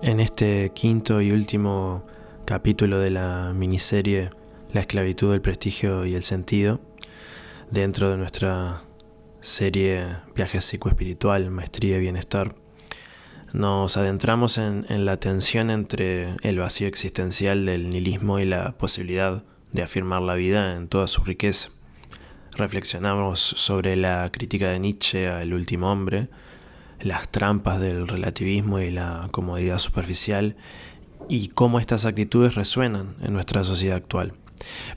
En este quinto y último capítulo de la miniserie La esclavitud, el prestigio y el sentido, dentro de nuestra serie Viaje psicoespiritual, maestría y bienestar, nos adentramos en la tensión entre el vacío existencial del nihilismo y la posibilidad de afirmar la vida en toda su riqueza. Reflexionamos sobre la crítica de Nietzsche al último hombre, las trampas del relativismo y la comodidad superficial y cómo estas actitudes resuenan en nuestra sociedad actual.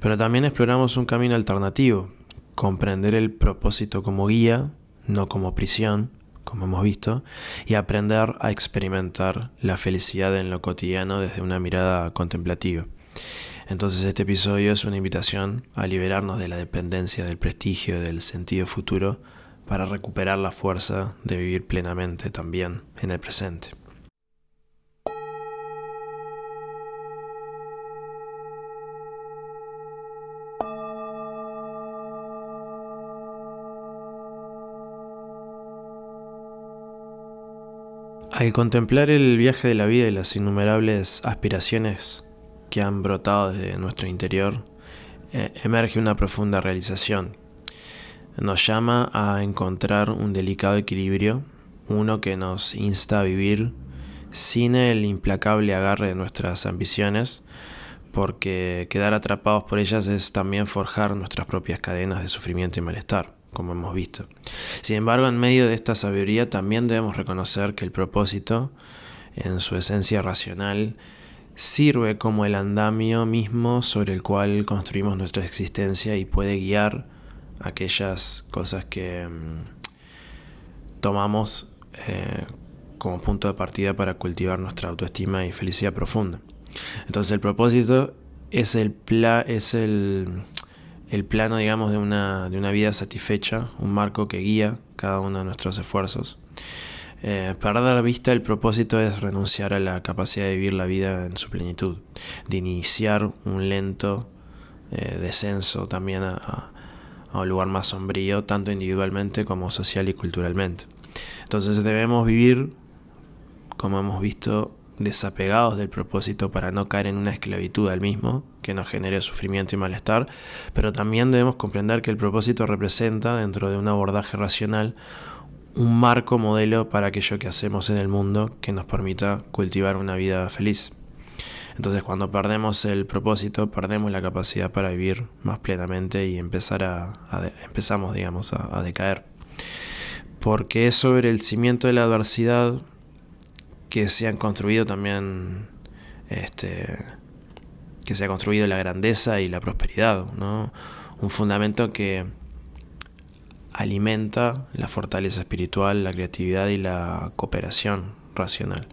Pero también exploramos un camino alternativo, comprender el propósito como guía, no como prisión, como hemos visto, y aprender a experimentar la felicidad en lo cotidiano desde una mirada contemplativa. Entonces este episodio es una invitación a liberarnos de la dependencia del prestigio y del sentido futuro para recuperar la fuerza de vivir plenamente también en el presente. Al contemplar el viaje de la vida y las innumerables aspiraciones que han brotado desde nuestro interior, emerge una profunda realización. Nos llama a encontrar un delicado equilibrio, uno que nos insta a vivir sin el implacable agarre de nuestras ambiciones, porque quedar atrapados por ellas es también forjar nuestras propias cadenas de sufrimiento y malestar, como hemos visto. Sin embargo, en medio de esta sabiduría también debemos reconocer que el propósito, en su esencia racional, sirve como el andamio mismo sobre el cual construimos nuestra existencia y puede guiar aquellas cosas que tomamos como punto de partida para cultivar nuestra autoestima y felicidad profunda. Entonces el propósito es el plano, digamos, de una vida satisfecha, un marco que guía cada uno de nuestros esfuerzos. Perder la vista el propósito es renunciar a la capacidad de vivir la vida en su plenitud, de iniciar un lento descenso también a un lugar más sombrío, tanto individualmente como social y culturalmente. Entonces debemos vivir, como hemos visto, desapegados del propósito para no caer en una esclavitud al mismo que nos genere sufrimiento y malestar, pero también debemos comprender que el propósito representa, dentro de un abordaje racional, un marco modelo para aquello que hacemos en el mundo que nos permita cultivar una vida feliz. Entonces cuando perdemos el propósito, perdemos la capacidad para vivir más plenamente y empezamos a decaer. Porque es sobre el cimiento de la adversidad que se han construido también, que se ha construido la grandeza y la prosperidad, ¿no? Un fundamento que alimenta la fortaleza espiritual, la creatividad y la cooperación racional.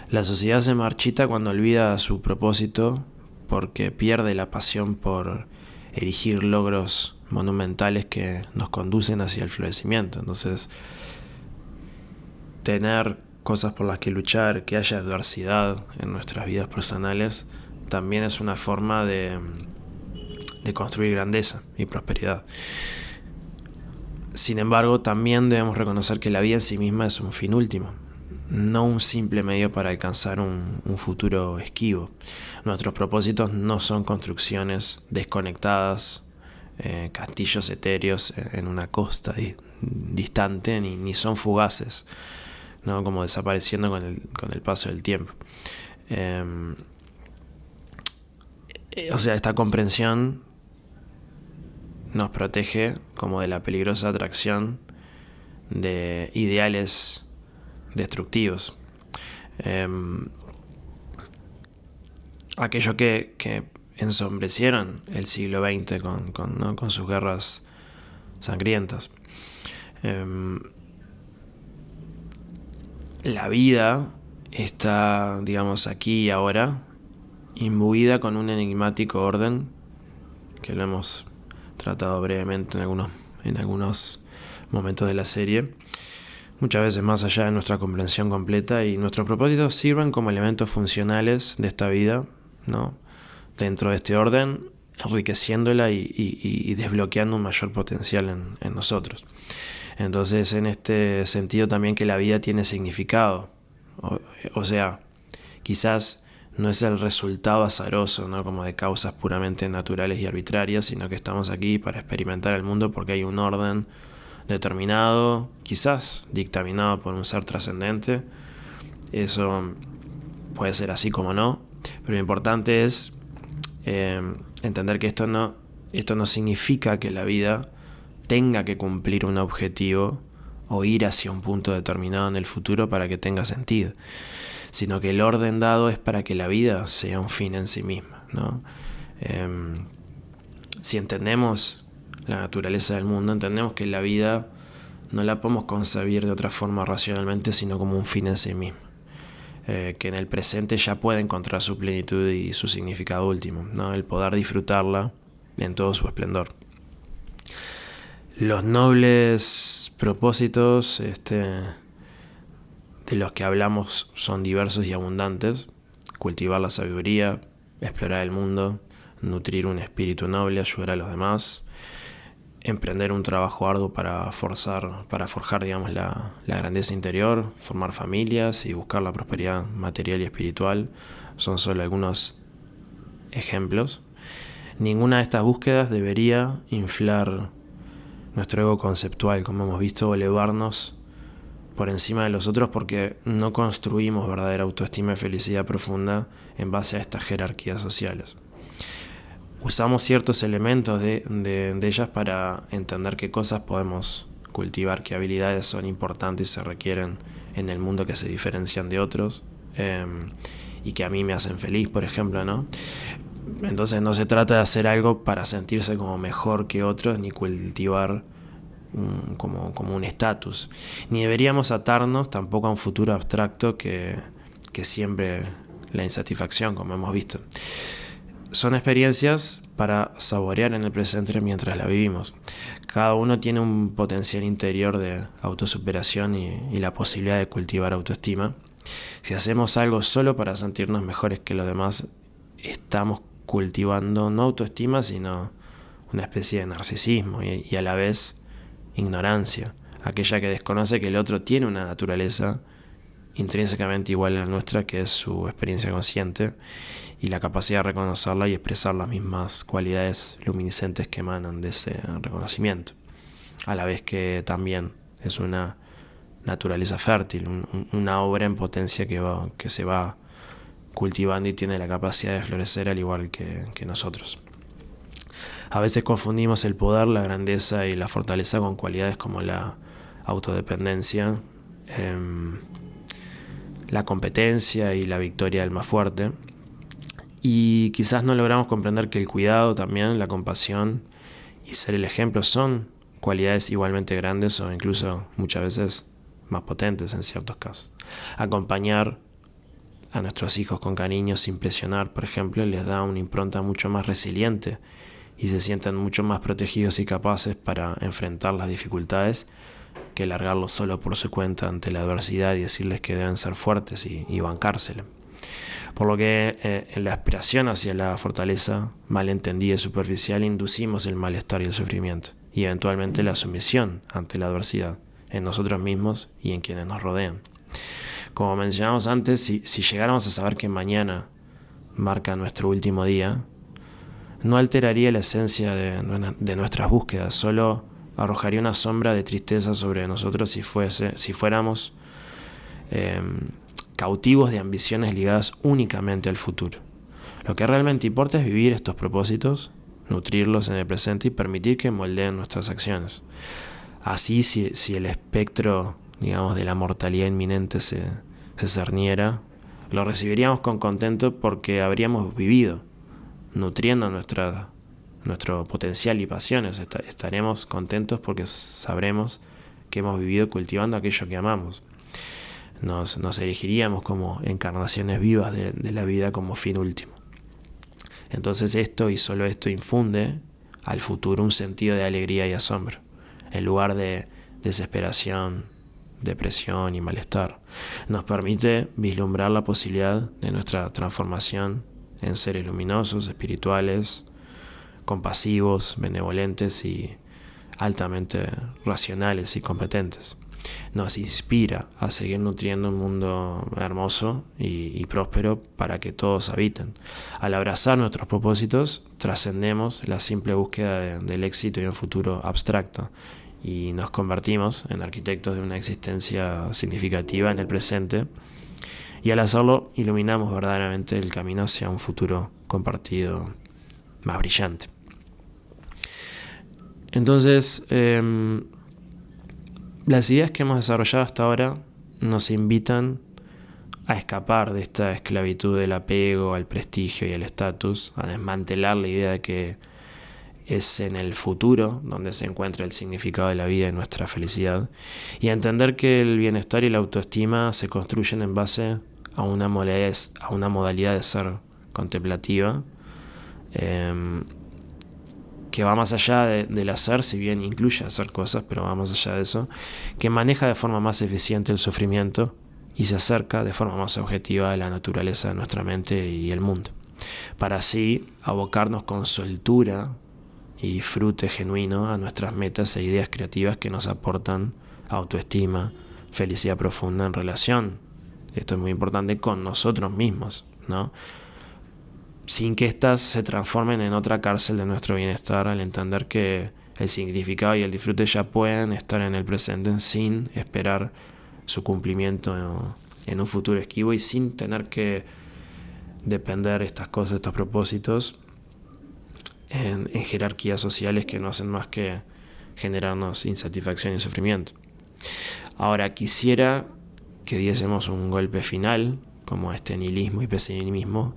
La sociedad se marchita cuando olvida su propósito porque pierde la pasión por erigir logros monumentales que nos conducen hacia el florecimiento. Entonces, tener cosas por las que luchar, que haya adversidad en nuestras vidas personales, también es una forma de construir grandeza y prosperidad. Sin embargo, también debemos reconocer que la vida en sí misma es un fin último, no un simple medio para alcanzar un futuro esquivo. Nuestros propósitos no son construcciones desconectadas, castillos etéreos en una costa distante, ni son fugaces, ¿no? Como desapareciendo con el paso del tiempo. Esta comprensión nos protege como de la peligrosa atracción de ideales destructivos. Aquello que ensombrecieron el siglo XX con sus guerras sangrientas. La vida está, digamos, aquí y ahora, imbuida con un enigmático orden que lo hemos tratado brevemente en algunos momentos de la serie, muchas veces más allá de nuestra comprensión completa, y nuestros propósitos sirven como elementos funcionales de esta vida, ¿no? Dentro de este orden, enriqueciéndola y desbloqueando un mayor potencial en nosotros. Entonces, en este sentido también que la vida tiene significado, o sea, quizás no es el resultado azaroso, ¿no? Como de causas puramente naturales y arbitrarias, sino que estamos aquí para experimentar el mundo porque hay un orden determinado, quizás dictaminado por un ser trascendente. Eso puede ser así como no, pero lo importante es entender que esto no significa que la vida tenga que cumplir un objetivo o ir hacia un punto determinado en el futuro para que tenga sentido, sino que el orden dado es para que la vida sea un fin en sí misma, ¿no? Si entendemos la naturaleza del mundo, entendemos que la vida no la podemos concebir de otra forma racionalmente, sino como un fin en sí mismo, que en el presente ya puede encontrar su plenitud y su significado último, ¿no? El poder disfrutarla en todo su esplendor. Los nobles propósitos de los que hablamos son diversos y abundantes: cultivar la sabiduría, explorar el mundo, nutrir un espíritu noble, ayudar a los demás, emprender un trabajo arduo para forjar, digamos, la grandeza interior, formar familias y buscar la prosperidad material y espiritual. Son solo algunos ejemplos. Ninguna de estas búsquedas debería inflar nuestro ego conceptual, como hemos visto, o elevarnos por encima de los otros, porque no construimos verdadera autoestima y felicidad profunda en base a estas jerarquías sociales. Usamos ciertos elementos de ellas para entender qué cosas podemos cultivar, qué habilidades son importantes y se requieren en el mundo que se diferencian de otros, y que a mí me hacen feliz, por ejemplo, ¿no? Entonces no se trata de hacer algo para sentirse como mejor que otros, ni cultivar como un estatus. Ni deberíamos atarnos tampoco a un futuro abstracto que siempre la insatisfacción, como hemos visto. Son experiencias para saborear en el presente mientras la vivimos. Cada uno tiene un potencial interior de autosuperación y la posibilidad de cultivar autoestima. Si hacemos algo solo para sentirnos mejores que los demás, estamos cultivando no autoestima, sino una especie de narcisismo y a la vez ignorancia, aquella que desconoce que el otro tiene una naturaleza intrínsecamente igual a la nuestra, que es su experiencia consciente y la capacidad de reconocerla y expresar las mismas cualidades luminiscentes que emanan de ese reconocimiento, a la vez que también es una naturaleza fértil, una obra en potencia que se va cultivando y tiene la capacidad de florecer al igual que nosotros. A veces confundimos el poder, la grandeza y la fortaleza con cualidades como la autodependencia, la competencia y la victoria del más fuerte. Y quizás no logramos comprender que el cuidado también, la compasión y ser el ejemplo son cualidades igualmente grandes o incluso muchas veces más potentes en ciertos casos. Acompañar a nuestros hijos con cariño sin presionar, por ejemplo, les da una impronta mucho más resiliente y se sienten mucho más protegidos y capaces para enfrentar las dificultades que largarlos solo por su cuenta ante la adversidad y decirles que deben ser fuertes y bancársela. Por lo que en la aspiración hacia la fortaleza malentendida y superficial inducimos el malestar y el sufrimiento y eventualmente la sumisión ante la adversidad en nosotros mismos y en quienes nos rodean. Como mencionamos antes, si llegáramos a saber que mañana marca nuestro último día, no alteraría la esencia de nuestras búsquedas, solo arrojaría una sombra de tristeza sobre nosotros si fuéramos cautivos de ambiciones ligadas únicamente al futuro. Lo que realmente importa es vivir estos propósitos, nutrirlos en el presente y permitir que moldeen nuestras acciones. Así, si el espectro, digamos, de la mortalidad inminente se cerniera, lo recibiríamos con contento porque habríamos vivido, nutriendo nuestro potencial y pasiones. Estaremos contentos porque sabremos que hemos vivido cultivando aquello que amamos. Nos erigiríamos como encarnaciones vivas de la vida como fin último. Entonces esto y solo esto infunde al futuro un sentido de alegría y asombro, en lugar de desesperación, depresión y malestar. Nos permite vislumbrar la posibilidad de nuestra transformación en seres luminosos, espirituales, compasivos, benevolentes y altamente racionales y competentes. nos inspira a seguir nutriendo un mundo hermoso y próspero para que todos habiten. Al abrazar nuestros propósitos, trascendemos la simple búsqueda del éxito y un futuro abstracto y nos convertimos en arquitectos de una existencia significativa en el presente, y al hacerlo iluminamos verdaderamente el camino hacia un futuro compartido más brillante. Entonces, las ideas que hemos desarrollado hasta ahora nos invitan a escapar de esta esclavitud del apego al prestigio y al estatus, a desmantelar la idea de que es en el futuro donde se encuentra el significado de la vida y nuestra felicidad, y a entender que el bienestar y la autoestima se construyen en base a una modalidad de ser contemplativa, que va más allá del hacer, si bien incluye hacer cosas, pero va más allá de eso, que maneja de forma más eficiente el sufrimiento y se acerca de forma más objetiva a la naturaleza de nuestra mente y el mundo, para así abocarnos con soltura y disfrute genuino a nuestras metas e ideas creativas que nos aportan autoestima, felicidad profunda en relación, esto es muy importante, con nosotros mismos, ¿no? Sin que éstas se transformen en otra cárcel de nuestro bienestar, al entender que el significado y el disfrute ya pueden estar en el presente sin esperar su cumplimiento en un futuro esquivo y sin tener que depender estas cosas, estos propósitos, en jerarquías sociales que no hacen más que generarnos insatisfacción y sufrimiento. Ahora, quisiera que diésemos un golpe final, como este nihilismo y pesimismo,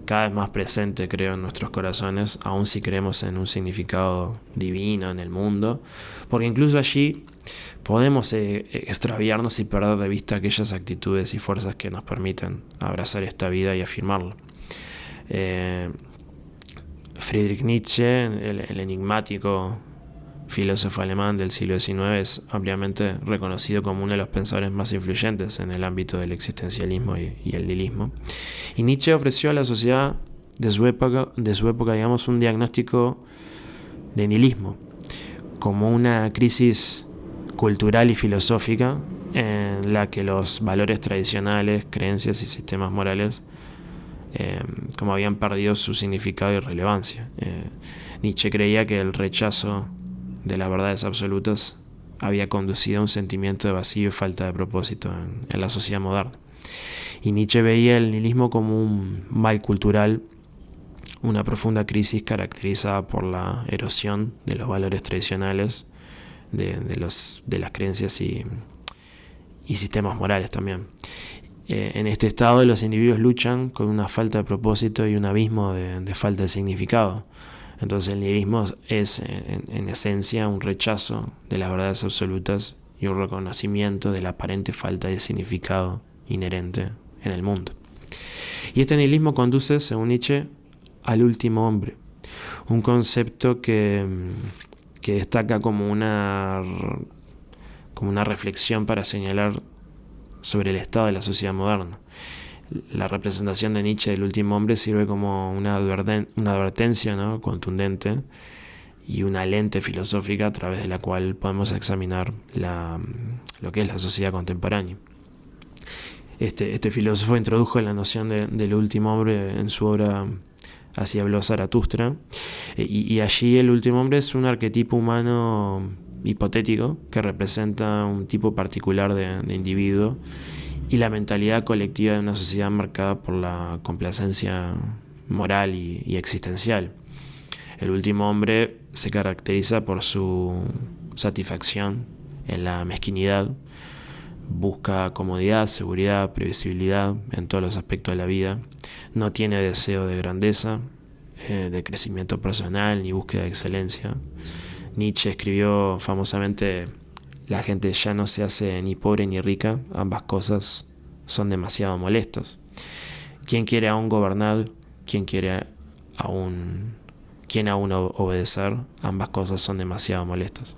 cada vez más presente, creo, en nuestros corazones, aun si creemos en un significado divino en el mundo, porque incluso allí podemos extraviarnos y perder de vista aquellas actitudes y fuerzas que nos permiten abrazar esta vida y afirmarla. Friedrich Nietzsche, el enigmático filósofo alemán del siglo XIX, es ampliamente reconocido como uno de los pensadores más influyentes en el ámbito del existencialismo y el nihilismo. Y Nietzsche ofreció a la sociedad de su época, digamos, un diagnóstico de nihilismo, como una crisis cultural y filosófica en la que los valores tradicionales, creencias y sistemas morales como habían perdido su significado y relevancia. Nietzsche creía que el rechazo de las verdades absolutas había conducido a un sentimiento de vacío y falta de propósito en la sociedad moderna. Y Nietzsche veía el nihilismo como un mal cultural, una profunda crisis caracterizada por la erosión de los valores tradicionales, de las creencias y sistemas morales también. En este estado los individuos luchan con una falta de propósito y un abismo de falta de significado. Entonces el nihilismo es en esencia un rechazo de las verdades absolutas y un reconocimiento de la aparente falta de significado inherente en el mundo. Y este nihilismo conduce, según Nietzsche, al último hombre, un concepto que destaca como una reflexión para señalar sobre el estado de la sociedad moderna. La representación de Nietzsche del último hombre sirve como una advertencia, ¿no?, contundente, y una lente filosófica a través de la cual podemos examinar lo que es la sociedad contemporánea. Este filósofo introdujo la noción del último hombre en su obra Así habló Zaratustra, y allí el último hombre es un arquetipo humano hipotético que representa un tipo particular de individuo y la mentalidad colectiva de una sociedad marcada por la complacencia moral y existencial. El último hombre se caracteriza por su satisfacción en la mezquinidad, busca comodidad, seguridad, previsibilidad en todos los aspectos de la vida, no tiene deseo de grandeza, de crecimiento personal ni búsqueda de excelencia. Nietzsche escribió famosamente: la gente ya no se hace ni pobre ni rica, ambas cosas son demasiado molestas. ¿Quién quiere aún gobernar? ¿Quién aún obedecer? Ambas cosas son demasiado molestas.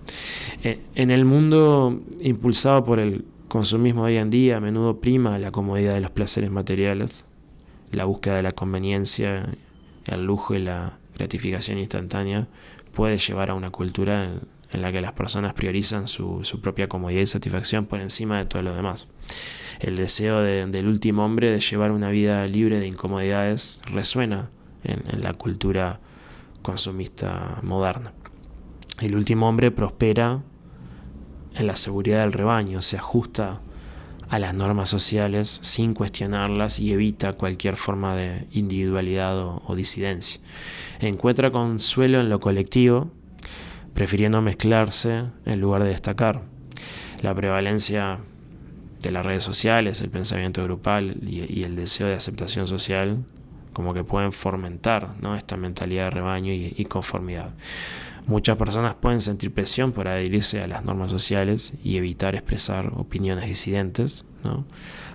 En el mundo impulsado por el consumismo de hoy en día, a menudo prima la comodidad de los placeres materiales, la búsqueda de la conveniencia, el lujo y la gratificación instantánea puede llevar a una cultura en la que las personas priorizan su propia comodidad y satisfacción por encima de todo lo demás. El deseo del último hombre de llevar una vida libre de incomodidades resuena en la cultura consumista moderna. El último hombre prospera en la seguridad del rebaño, se ajusta a las normas sociales sin cuestionarlas y evita cualquier forma de individualidad o disidencia. Encuentra consuelo en lo colectivo, prefiriendo mezclarse en lugar de destacar. La prevalencia de las redes sociales, el pensamiento grupal y el deseo de aceptación social como que pueden fomentar, ¿no?, esta mentalidad de rebaño y conformidad. Muchas personas pueden sentir presión por adherirse a las normas sociales y evitar expresar opiniones disidentes, ¿no?,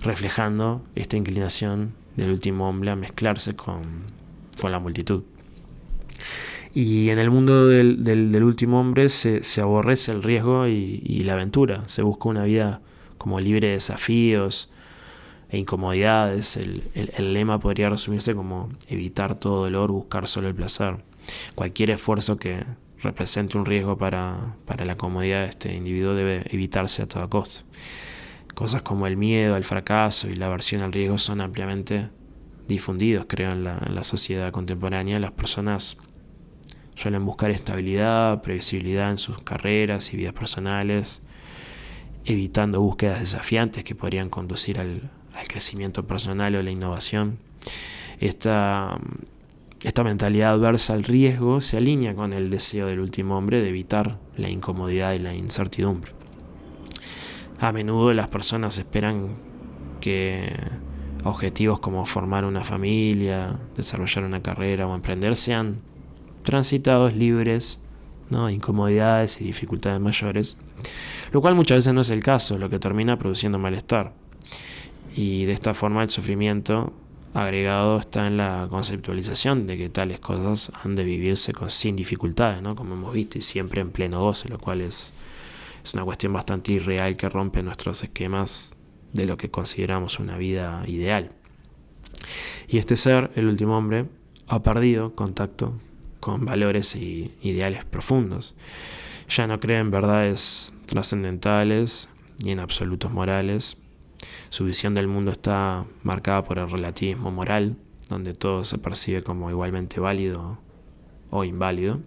reflejando esta inclinación del último hombre a mezclarse con la multitud. Y en el mundo del último hombre se aborrece el riesgo y la aventura. Se busca una vida como libre de desafíos e incomodidades. El lema podría resumirse como evitar todo dolor, buscar solo el placer. Cualquier esfuerzo que represente un riesgo para la comodidad de este individuo debe evitarse a toda costa. Cosas como el miedo al fracaso y la aversión al riesgo son ampliamente difundidos, creo, en la sociedad contemporánea. Las personas suelen buscar estabilidad, previsibilidad en sus carreras y vidas personales, evitando búsquedas desafiantes que podrían conducir al crecimiento personal o la innovación. Esta mentalidad adversa al riesgo se alinea con el deseo del último hombre de evitar la incomodidad y la incertidumbre. A menudo las personas esperan que objetivos como formar una familia, desarrollar una carrera o emprender sean transitados libres, ¿no?, de incomodidades y dificultades mayores, lo cual muchas veces no es el caso, lo que termina produciendo malestar. Y de esta forma el sufrimiento agregado está en la conceptualización de que tales cosas han de vivirse sin dificultades, ¿no?, como hemos visto, y siempre en pleno goce, lo cual es una cuestión bastante irreal que rompe nuestros esquemas de lo que consideramos una vida ideal. Y este ser, el último hombre, ha perdido contacto con valores y ideales profundos. Ya no cree en verdades trascendentales ni en absolutos morales. Su visión del mundo está marcada por el relativismo moral, donde todo se percibe como igualmente válido o inválido.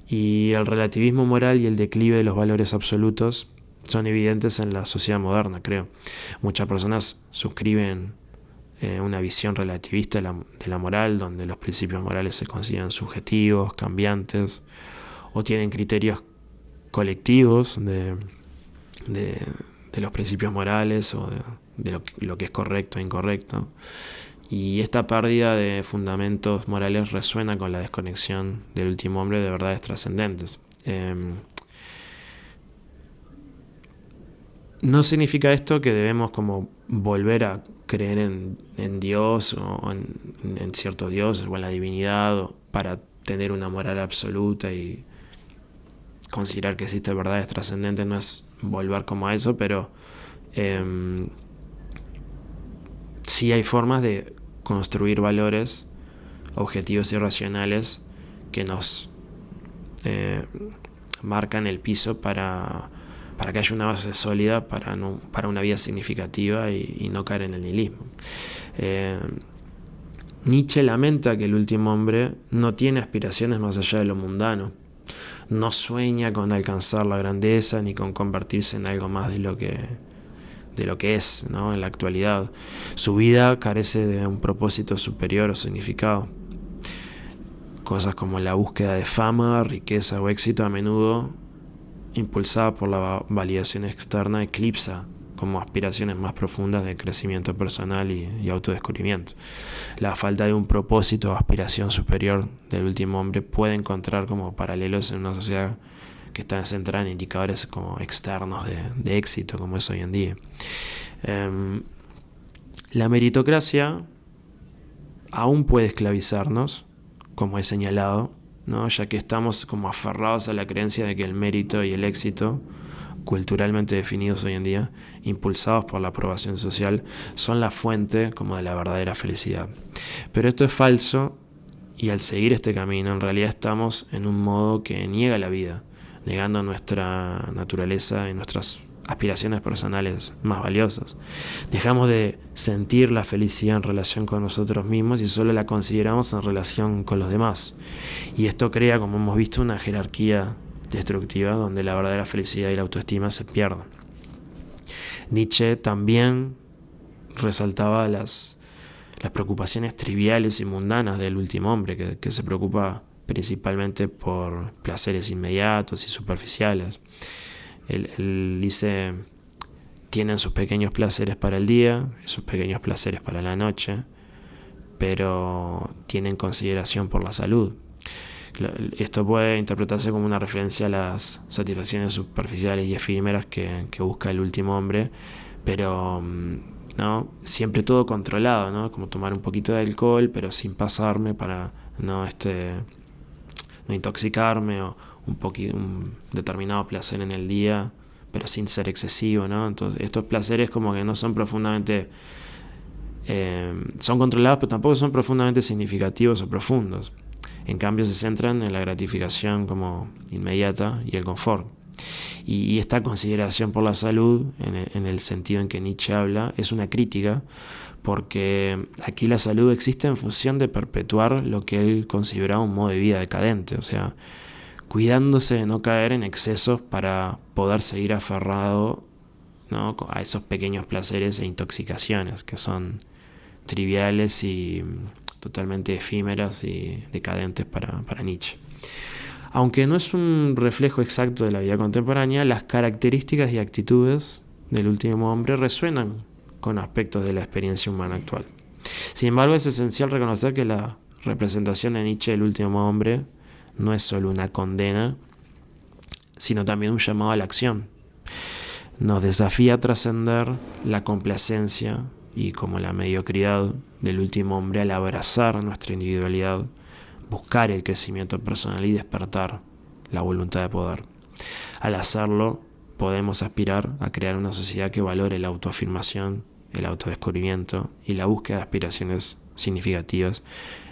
Y el relativismo moral y el declive de los valores absolutos son evidentes en la sociedad moderna, creo. Muchas personas suscriben una visión relativista de la moral, donde los principios morales se consideran subjetivos, cambiantes, o tienen criterios colectivos de los principios morales o de lo que es correcto e incorrecto. Y esta pérdida de fundamentos morales resuena con la desconexión del último hombre de verdades trascendentes. No significa esto que debemos como volver a creer en Dios o en cierto Dios o en la divinidad para tener una moral absoluta y considerar que existen verdades trascendentes. No es volver como a eso, pero sí hay formas de construir valores objetivos y racionales que nos marcan el piso para que haya una base sólida para una vida significativa y no caer en el nihilismo. Nietzsche lamenta que el último hombre no tiene aspiraciones más allá de lo mundano. No sueña con alcanzar la grandeza ni con convertirse en algo más de lo que es, ¿no?, en la actualidad. Su vida carece de un propósito superior o significado. Cosas como la búsqueda de fama, riqueza o éxito, a menudo impulsada por la validación externa, eclipsa como aspiraciones más profundas de crecimiento personal y autodescubrimiento. La falta de un propósito o aspiración superior del último hombre puede encontrar como paralelos en una sociedad que está centrada en indicadores como externos de éxito, como es hoy en día. La meritocracia aún puede esclavizarnos, como he señalado, ¿no?, ya que estamos como aferrados a la creencia de que el mérito y el éxito, culturalmente definidos hoy en día, impulsados por la aprobación social, son la fuente como de la verdadera felicidad. Pero esto es falso, y al seguir este camino en realidad estamos en un modo que niega la vida. negando nuestra naturaleza y nuestras aspiraciones personales más valiosas. Dejamos de sentir la felicidad en relación con nosotros mismos y solo la consideramos en relación con los demás. Y esto crea, como hemos visto, una jerarquía destructiva donde la verdadera felicidad y la autoestima se pierden. Nietzsche también resaltaba las preocupaciones triviales y mundanas del último hombre, que se preocupa principalmente por placeres inmediatos y superficiales. Él dice, tienen sus pequeños placeres para el día, sus pequeños placeres para la noche, pero tienen consideración por la salud. Esto puede interpretarse como una referencia a las satisfacciones superficiales y efímeras que busca el último hombre, pero ¿no? Siempre todo controlado, ¿no? Como tomar un poquito de alcohol, pero sin pasarme para no intoxicarme, o un determinado placer en el día, pero sin ser excesivo, ¿no? Entonces, estos placeres como que no son profundamente son controlados, pero tampoco son profundamente significativos o profundos. En cambio, se centran en la gratificación como inmediata y el confort. Y esta consideración por la salud, en el sentido en que Nietzsche habla, es una crítica, porque aquí la salud existe en función de perpetuar lo que él consideraba un modo de vida decadente, o sea, cuidándose de no caer en excesos para poder seguir aferrado, ¿no?, a esos pequeños placeres e intoxicaciones que son triviales y totalmente efímeras y decadentes para Nietzsche. Aunque no es un reflejo exacto de la vida contemporánea, las características y actitudes del último hombre resuenan con aspectos de la experiencia humana actual. Sin embargo, es esencial reconocer que la representación de Nietzsche del último hombre no es solo una condena, sino también un llamado a la acción. Nos desafía a trascender la complacencia y como la mediocridad del último hombre al abrazar nuestra individualidad, buscar el crecimiento personal y despertar la voluntad de poder. Al hacerlo, podemos aspirar a crear una sociedad que valore la autoafirmación, el autodescubrimiento y la búsqueda de aspiraciones significativas,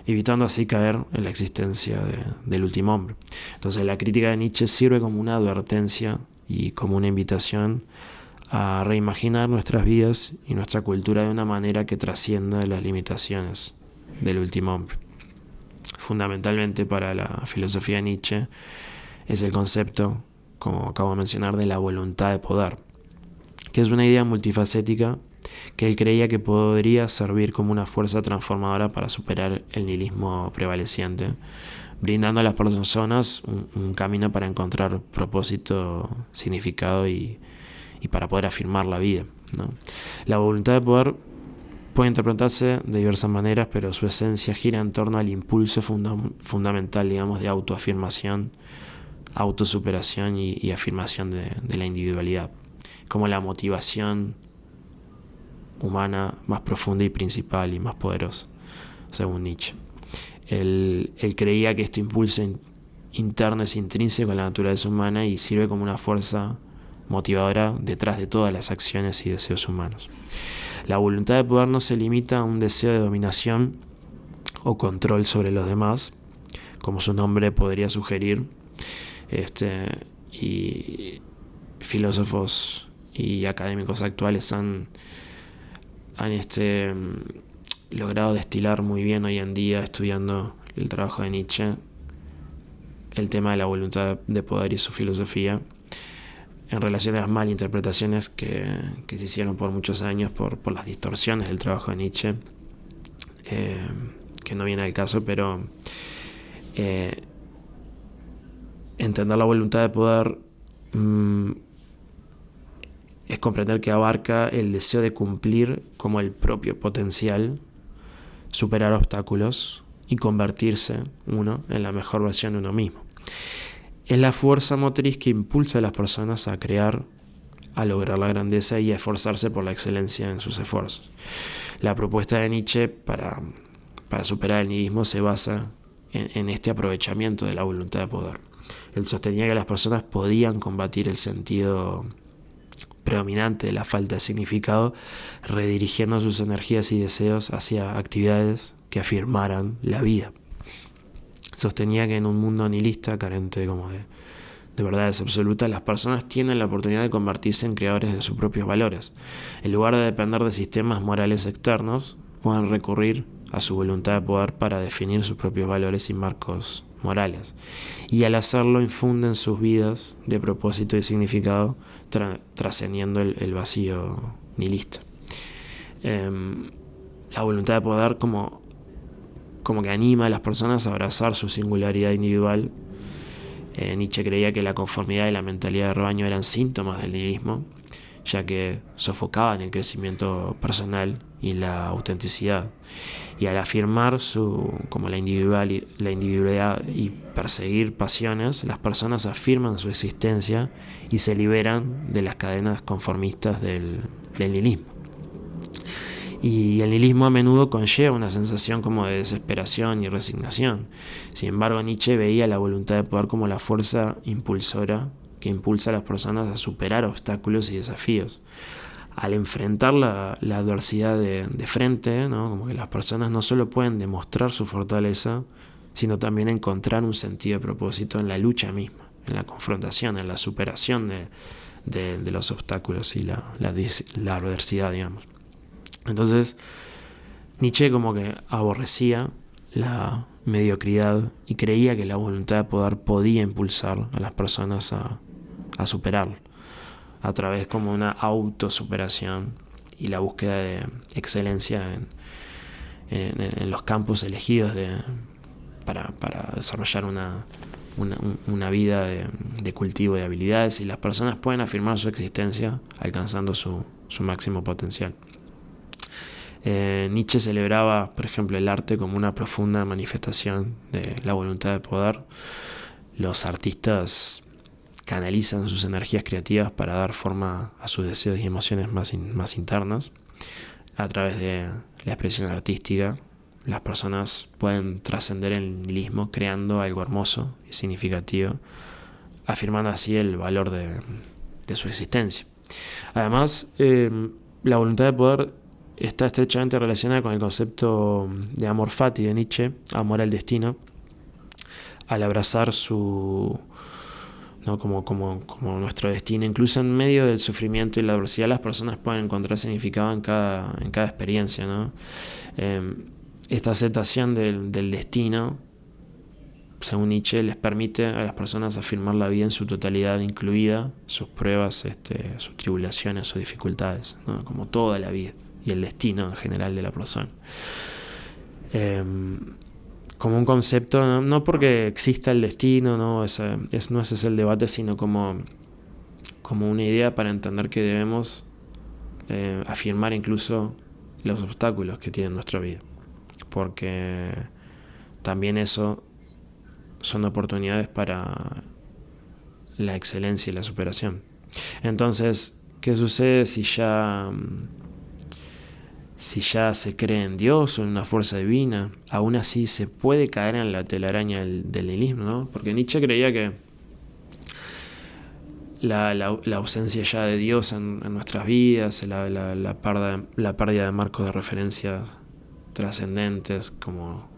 evitando así caer en la existencia del último hombre. Entonces, la crítica de Nietzsche sirve como una advertencia y como una invitación a reimaginar nuestras vidas y nuestra cultura de una manera que trascienda las limitaciones del último hombre. Fundamentalmente para la filosofía de Nietzsche es el concepto, como acabo de mencionar, de la voluntad de poder, que es una idea multifacética que él creía que podría servir como una fuerza transformadora para superar el nihilismo prevaleciente, brindando a las personas un camino para encontrar propósito, significado y para poder afirmar la vida, ¿no? La voluntad de poder puede interpretarse de diversas maneras, pero su esencia gira en torno al impulso fundamental, digamos, de autoafirmación, autosuperación y afirmación de la individualidad, como la motivación humana más profunda y principal y más poderosa, según Nietzsche. Él creía que este impulso interno es intrínseco a la naturaleza humana y sirve como una fuerza motivadora detrás de todas las acciones y deseos humanos. La voluntad de poder no se limita a un deseo de dominación o control sobre los demás, como su nombre podría sugerir, y filósofos y académicos actuales han logrado destilar muy bien hoy en día, estudiando el trabajo de Nietzsche, el tema de la voluntad de poder y su filosofía, en relación a las malinterpretaciones que se hicieron por muchos años por las distorsiones del trabajo de Nietzsche, que no viene al caso, pero entender la voluntad de poder es comprender que abarca el deseo de cumplir como el propio potencial, superar obstáculos y convertirse uno en la mejor versión de uno mismo. Es la fuerza motriz que impulsa a las personas a crear, a lograr la grandeza y a esforzarse por la excelencia en sus esfuerzos. La propuesta de Nietzsche para superar el nihilismo se basa en este aprovechamiento de la voluntad de poder. Él sostenía que las personas podían combatir el sentido predominante de la falta de significado, redirigiendo sus energías y deseos hacia actividades que afirmaran la vida. Sostenía que en un mundo nihilista, carente como de verdades absolutas, las personas tienen la oportunidad de convertirse en creadores de sus propios valores. En lugar de depender de sistemas morales externos, pueden recurrir a su voluntad de poder para definir sus propios valores y marcos morales. Y al hacerlo infunden sus vidas de propósito y significado, trascendiendo el vacío nihilista. La voluntad de poder como que anima a las personas a abrazar su singularidad individual. Nietzsche creía que la conformidad y la mentalidad de rebaño eran síntomas del nihilismo, ya que sofocaban el crecimiento personal y la autenticidad. Y al afirmar la individualidad y perseguir pasiones, las personas afirman su existencia y se liberan de las cadenas conformistas del nihilismo. Y el nihilismo a menudo conlleva una sensación como de desesperación y resignación. Sin embargo, Nietzsche veía la voluntad de poder como la fuerza impulsora que impulsa a las personas a superar obstáculos y desafíos. Al enfrentar la adversidad de frente, ¿no? Como que las personas no solo pueden demostrar su fortaleza, sino también encontrar un sentido de propósito en la lucha misma, en la confrontación, en la superación de los obstáculos y la adversidad, digamos. Entonces, Nietzsche como que aborrecía la mediocridad y creía que la voluntad de poder podía impulsar a las personas a superarlo, a través como una autosuperación y la búsqueda de excelencia en los campos elegidos para desarrollar una vida de cultivo de habilidades, y las personas pueden afirmar su existencia alcanzando su máximo potencial. Nietzsche celebraba, por ejemplo, el arte como una profunda manifestación de la voluntad de poder. Los artistas canalizan sus energías creativas para dar forma a sus deseos y emociones más internas. A través de la expresión artística, las personas pueden trascender el nihilismo creando algo hermoso y significativo, afirmando así el valor de su existencia. Además, la voluntad de poder está estrechamente relacionada con el concepto de amor fati de Nietzsche, amor al destino. Al abrazar como nuestro destino, incluso en medio del sufrimiento y la adversidad, las personas pueden encontrar significado en cada experiencia, ¿no? Esta aceptación del destino, según Nietzsche, les permite a las personas afirmar la vida en su totalidad, incluida sus pruebas, sus tribulaciones, sus dificultades, ¿no? Como toda la vida y el destino en general de la persona. Como un concepto, no porque exista el destino, no ese es el debate, sino como una idea para entender que debemos afirmar incluso los obstáculos que tiene nuestra vida, porque también eso son oportunidades para la excelencia y la superación. Entonces, ¿qué sucede si ya se cree en Dios o en una fuerza divina? Aún así se puede caer en la telaraña del nihilismo, ¿no? Porque Nietzsche creía que la ausencia ya de Dios en nuestras vidas, la pérdida de marcos de referencias trascendentes como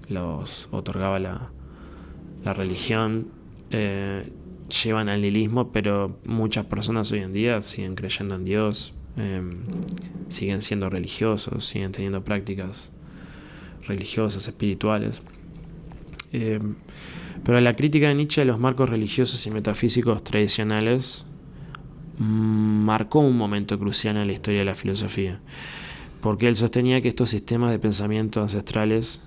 los otorgaba la religión, llevan al nihilismo, pero muchas personas hoy en día siguen creyendo en Dios, siguen siendo religiosos, siguen teniendo prácticas religiosas, espirituales. Pero la crítica de Nietzsche a los marcos religiosos y metafísicos tradicionales marcó un momento crucial en la historia de la filosofía, porque él sostenía que estos sistemas de pensamiento ancestrales,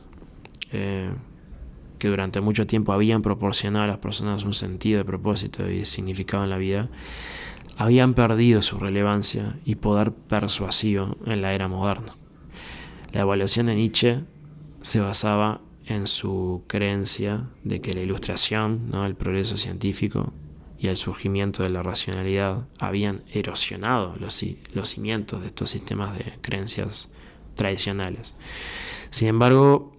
que durante mucho tiempo habían proporcionado a las personas un sentido de propósito y de significado en la vida, habían perdido su relevancia y poder persuasivo en la era moderna. La evaluación de Nietzsche se basaba en su creencia de que la ilustración, ¿no?, el progreso científico y el surgimiento de la racionalidad habían erosionado los cimientos de estos sistemas de creencias tradicionales. Sin embargo,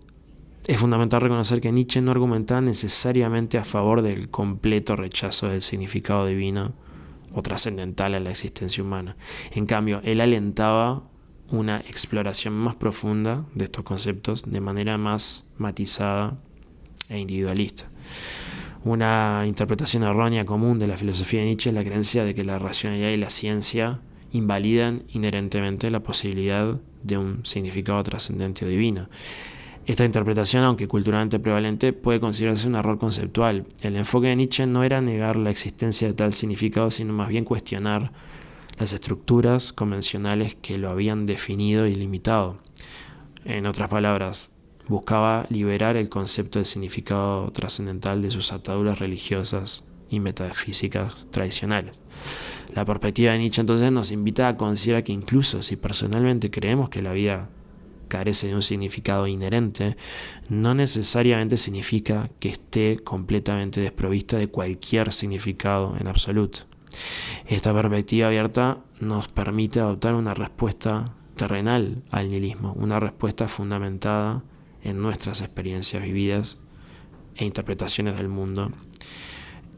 es fundamental reconocer que Nietzsche no argumentaba necesariamente a favor del completo rechazo del significado divino o trascendental a la existencia humana. En cambio, él alentaba una exploración más profunda de estos conceptos de manera más matizada e individualista. Una interpretación errónea común de la filosofía de Nietzsche es la creencia de que la racionalidad y la ciencia invalidan inherentemente la posibilidad de un significado trascendente o divino. Esta interpretación, aunque culturalmente prevalente, puede considerarse un error conceptual. El enfoque de Nietzsche no era negar la existencia de tal significado, sino más bien cuestionar las estructuras convencionales que lo habían definido y limitado. En otras palabras, buscaba liberar el concepto de significado trascendental de sus ataduras religiosas y metafísicas tradicionales. La perspectiva de Nietzsche entonces nos invita a considerar que incluso si personalmente creemos que la vida carece de un significado inherente, no necesariamente significa que esté completamente desprovista de cualquier significado en absoluto. Esta perspectiva abierta nos permite adoptar una respuesta terrenal al nihilismo, una respuesta fundamentada en nuestras experiencias vividas e interpretaciones del mundo,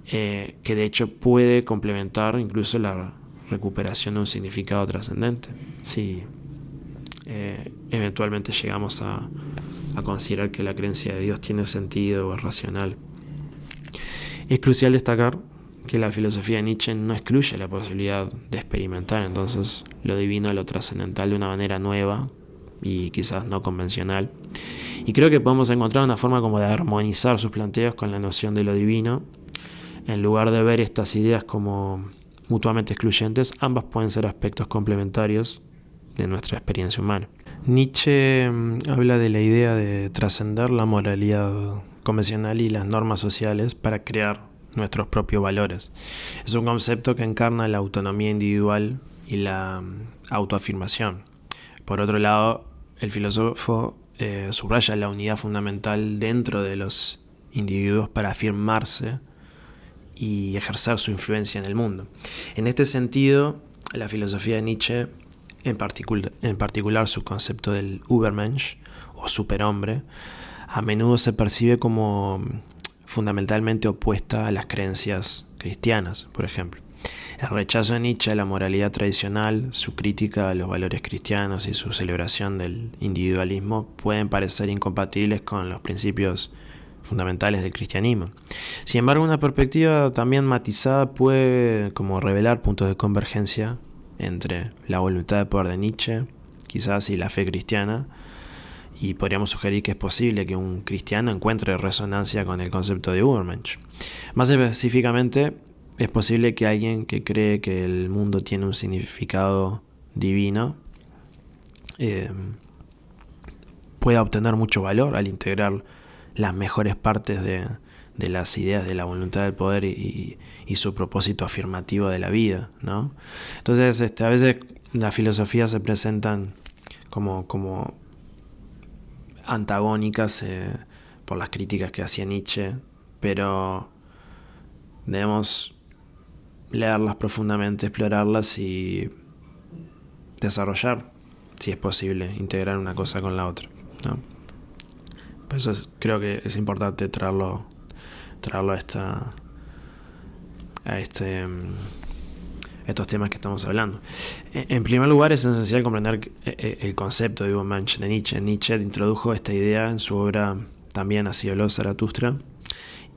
que de hecho puede complementar incluso la recuperación de un significado trascendente. Si eventualmente llegamos a considerar que la creencia de Dios tiene sentido o es racional. Es crucial destacar que la filosofía de Nietzsche no excluye la posibilidad de experimentar entonces lo divino, lo trascendental de una manera nueva y quizás no convencional. Y creo que podemos encontrar una forma como de armonizar sus planteos con la noción de lo divino. En lugar de ver estas ideas como mutuamente excluyentes, ambas pueden ser aspectos complementarios de nuestra experiencia humana. Nietzsche habla de la idea de trascender la moralidad convencional y las normas sociales para crear nuestros propios valores. Es un concepto que encarna la autonomía individual y la autoafirmación. Por otro lado, el filósofo subraya la unidad fundamental dentro de los individuos para afirmarse y ejercer su influencia en el mundo. En este sentido, la filosofía de Nietzsche, en particular su concepto del Übermensch o superhombre, a menudo se percibe como fundamentalmente opuesta a las creencias cristianas, por ejemplo. El rechazo de Nietzsche a la moralidad tradicional, su crítica a los valores cristianos y su celebración del individualismo pueden parecer incompatibles con los principios fundamentales del cristianismo. Sin embargo, una perspectiva también matizada puede como revelar puntos de convergencia entre la voluntad de poder de Nietzsche, quizás, y la fe cristiana, y podríamos sugerir que es posible que un cristiano encuentre resonancia con el concepto de Übermensch. Más específicamente, es posible que alguien que cree que el mundo tiene un significado divino pueda obtener mucho valor al integrar las mejores partes de las ideas de la voluntad del poder y su propósito afirmativo de la vida, ¿no? Entonces, a veces las filosofías se presentan como antagónicas por las críticas que hacía Nietzsche, pero debemos leerlas profundamente, explorarlas y desarrollar, si es posible, integrar una cosa con la otra, ¿no? Por eso creo que es importante traerlo a estos temas que estamos hablando. En primer lugar, es esencial comprender el concepto de Übermensch de Nietzsche. Nietzsche introdujo esta idea en su obra También así habló Zaratustra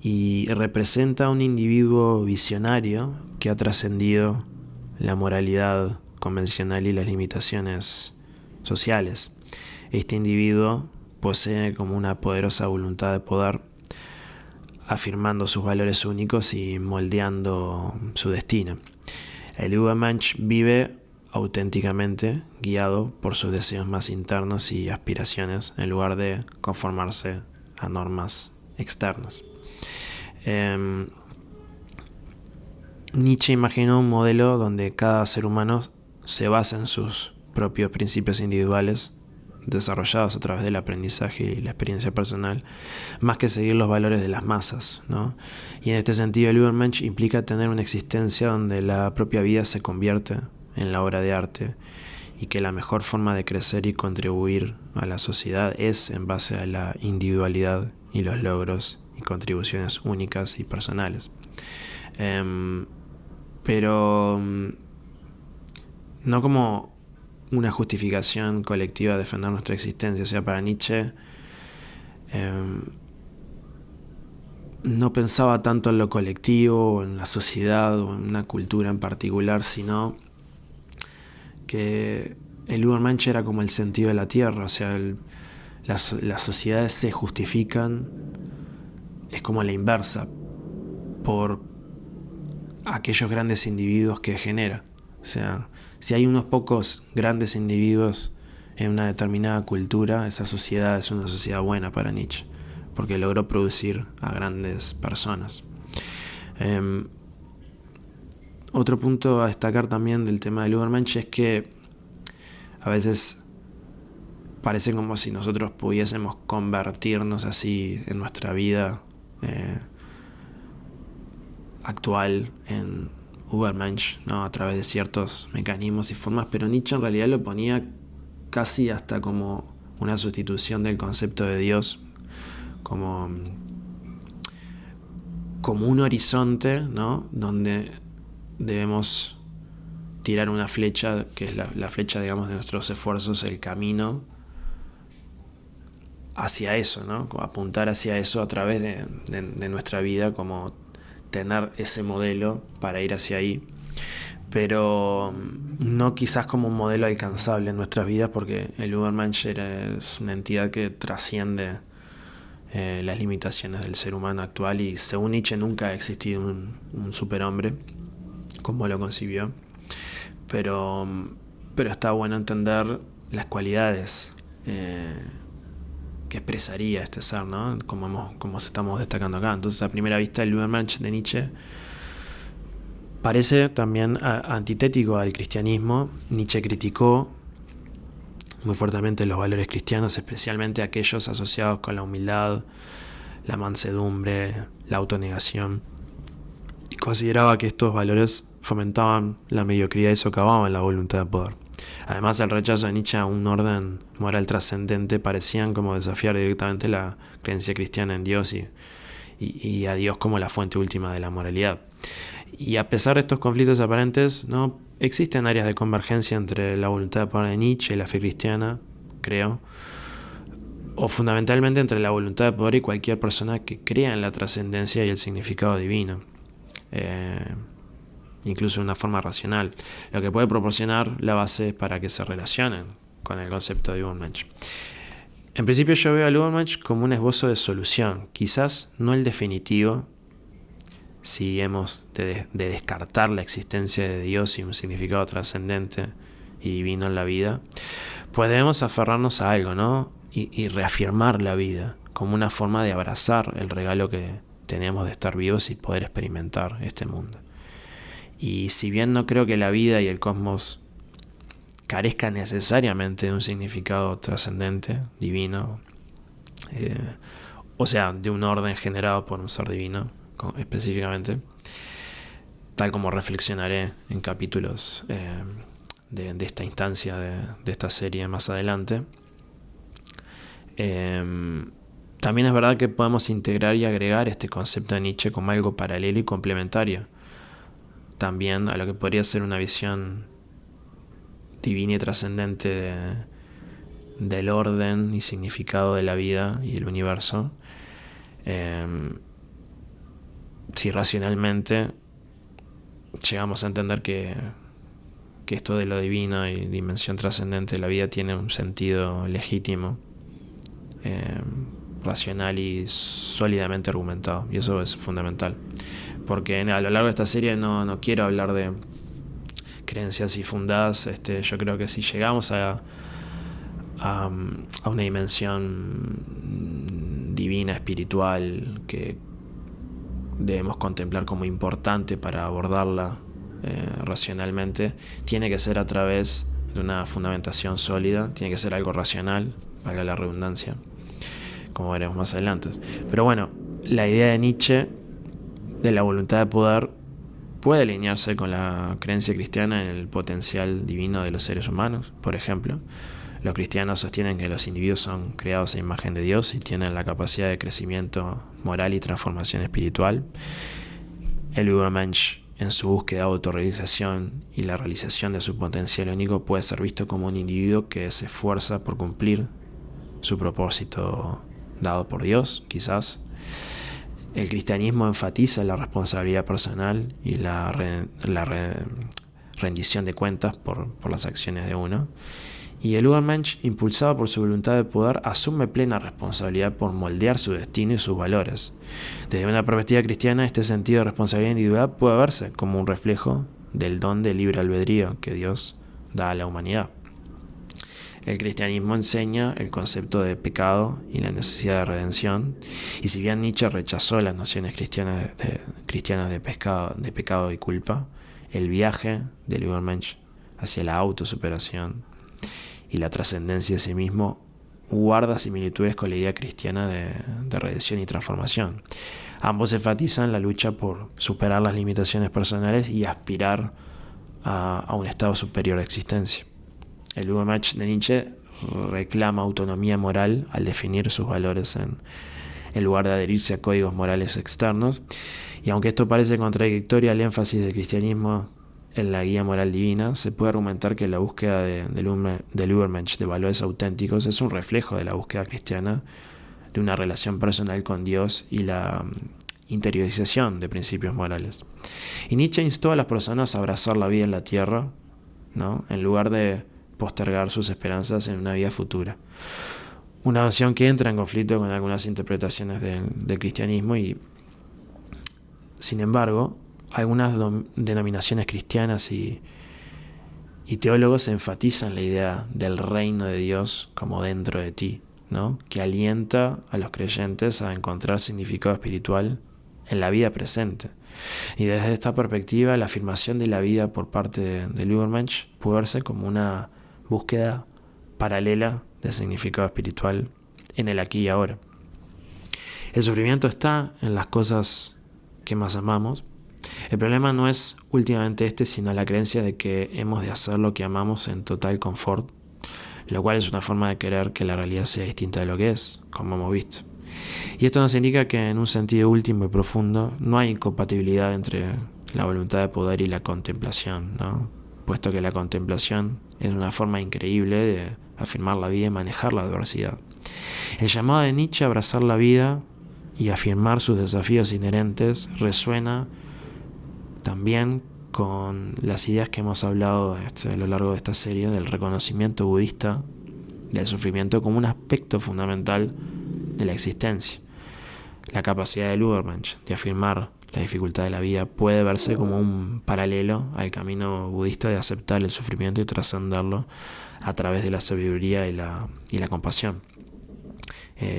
y representa un individuo visionario que ha trascendido la moralidad convencional y las limitaciones sociales. Este individuo posee como una poderosa voluntad de poder, afirmando sus valores únicos y moldeando su destino. El Übermensch vive auténticamente guiado por sus deseos más internos y aspiraciones en lugar de conformarse a normas externas. Nietzsche imaginó un modelo donde cada ser humano se basa en sus propios principios individuales desarrollados a través del aprendizaje y la experiencia personal, más que seguir los valores de las masas, ¿no? Y en este sentido el Übermensch implica tener una existencia donde la propia vida se convierte en la obra de arte y que la mejor forma de crecer y contribuir a la sociedad es en base a la individualidad y los logros y contribuciones únicas y personales. Pero no como una justificación colectiva de defender nuestra existencia. O sea, para Nietzsche no pensaba tanto en lo colectivo, o en la sociedad, o en una cultura en particular, sino que el Übermensch era como el sentido de la tierra, o sea, las sociedades se justifican, es como la inversa, por aquellos grandes individuos que genera. O sea, si hay unos pocos grandes individuos en una determinada cultura, esa sociedad es una sociedad buena para Nietzsche, porque logró producir a grandes personas. Otro punto a destacar también del tema del Übermensch es que a veces parece como si nosotros pudiésemos convertirnos así en nuestra vida actual en Übermensch, ¿no? A través de ciertos mecanismos y formas, pero Nietzsche en realidad lo ponía casi hasta como una sustitución del concepto de Dios, como un horizonte, ¿no? Donde debemos tirar una flecha, que es la flecha, digamos, de nuestros esfuerzos, el camino hacia eso, ¿no? Apuntar hacia eso a través de nuestra vida, como tener ese modelo para ir hacia ahí, pero no quizás como un modelo alcanzable en nuestras vidas, porque el Übermensch es una entidad que trasciende las limitaciones del ser humano actual, y según Nietzsche nunca ha existido un superhombre como lo concibió, pero está bueno entender las cualidades que expresaría este ser, ¿no? Como estamos destacando acá. Entonces, a primera vista, el Übermensch de Nietzsche parece también antitético al cristianismo. Nietzsche criticó muy fuertemente los valores cristianos, especialmente aquellos asociados con la humildad, la mansedumbre, la autonegación, y consideraba que estos valores fomentaban la mediocridad y socavaban la voluntad de poder. Además, el rechazo de Nietzsche a un orden moral trascendente parecían como desafiar directamente la creencia cristiana en Dios y a Dios como la fuente última de la moralidad. Y a pesar de estos conflictos aparentes, ¿no?, existen áreas de convergencia entre la voluntad de poder de Nietzsche y la fe cristiana, creo, o fundamentalmente entre la voluntad de poder y cualquier persona que crea en la trascendencia y el significado divino, incluso de una forma racional, lo que puede proporcionar la base para que se relacionen con el concepto de Übermensch. En principio yo veo al Übermensch como un esbozo de solución, quizás no el definitivo, si hemos de descartar la existencia de Dios y un significado trascendente y divino en la vida, pues debemos aferrarnos a algo, ¿no? Y reafirmar la vida como una forma de abrazar el regalo que tenemos de estar vivos y poder experimentar este mundo. Y si bien no creo que la vida y el cosmos carezcan necesariamente de un significado trascendente, divino, o sea, de un orden generado por un ser divino específicamente, tal como reflexionaré en capítulos de esta instancia de esta serie más adelante, también es verdad que podemos integrar y agregar este concepto de Nietzsche como algo paralelo y complementario también a lo que podría ser una visión divina y trascendente del orden y significado de la vida y el universo, si racionalmente llegamos a entender que esto de lo divino y dimensión trascendente de la vida tiene un sentido legítimo, racional y sólidamente argumentado, y eso es fundamental, porque a lo largo de esta serie no quiero hablar de creencias infundadas. Yo creo que si llegamos a una dimensión divina, espiritual, que debemos contemplar como importante para abordarla racionalmente, tiene que ser a través de una fundamentación sólida, tiene que ser algo racional, valga la redundancia, como veremos más adelante. Pero bueno, la idea de Nietzsche de la voluntad de poder puede alinearse con la creencia cristiana en el potencial divino de los seres humanos. Por ejemplo, los cristianos sostienen que los individuos son creados a imagen de Dios y tienen la capacidad de crecimiento moral y transformación espiritual. El Übermensch, en su búsqueda de autorrealización y la realización de su potencial único, puede ser visto como un individuo que se esfuerza por cumplir su propósito dado por Dios, quizás. El cristianismo enfatiza la responsabilidad personal y la rendición de cuentas por las acciones de uno. Y el Übermensch, impulsado por su voluntad de poder, asume plena responsabilidad por moldear su destino y sus valores. Desde una perspectiva cristiana, este sentido de responsabilidad individual puede verse como un reflejo del don de libre albedrío que Dios da a la humanidad. El cristianismo enseña el concepto de pecado y la necesidad de redención, y si bien Nietzsche rechazó las nociones cristianas de pecado y culpa, el viaje del Übermensch hacia la autosuperación y la trascendencia de sí mismo guarda similitudes con la idea cristiana de redención y transformación. Ambos enfatizan la lucha por superar las limitaciones personales y aspirar a un estado superior de existencia. El Übermensch de Nietzsche reclama autonomía moral al definir sus valores en lugar de adherirse a códigos morales externos, y aunque esto parece contradictorio al énfasis del cristianismo en la guía moral divina, se puede argumentar que la búsqueda del Übermensch de valores auténticos es un reflejo de la búsqueda cristiana de una relación personal con Dios y la interiorización de principios morales. Y Nietzsche instó a las personas a abrazar la vida en la tierra, ¿no?, en lugar de postergar sus esperanzas en una vida futura. Una noción que entra en conflicto con algunas interpretaciones del cristianismo y, sin embargo, algunas denominaciones cristianas y teólogos enfatizan la idea del reino de Dios como dentro de ti, ¿no?, que alienta a los creyentes a encontrar significado espiritual en la vida presente. Y desde esta perspectiva, la afirmación de la vida por parte del Übermensch puede verse como una búsqueda paralela de significado espiritual en el aquí y ahora. El sufrimiento está en las cosas que más amamos. El problema no es últimamente sino la creencia de que hemos de hacer lo que amamos en total confort, lo cual es una forma de querer que la realidad sea distinta de lo que es, como hemos visto. Y esto nos indica que en un sentido último y profundo no hay incompatibilidad entre la voluntad de poder y la contemplación, ¿no?, puesto que la contemplación es una forma increíble de afirmar la vida y manejar la adversidad. El llamado de Nietzsche a abrazar la vida y afirmar sus desafíos inherentes resuena también con las ideas que hemos hablado a lo largo de esta serie del reconocimiento budista del sufrimiento como un aspecto fundamental de la existencia. La capacidad del Übermensch de afirmar la dificultad de la vida puede verse como un paralelo al camino budista de aceptar el sufrimiento y trascenderlo a través de la sabiduría y la compasión.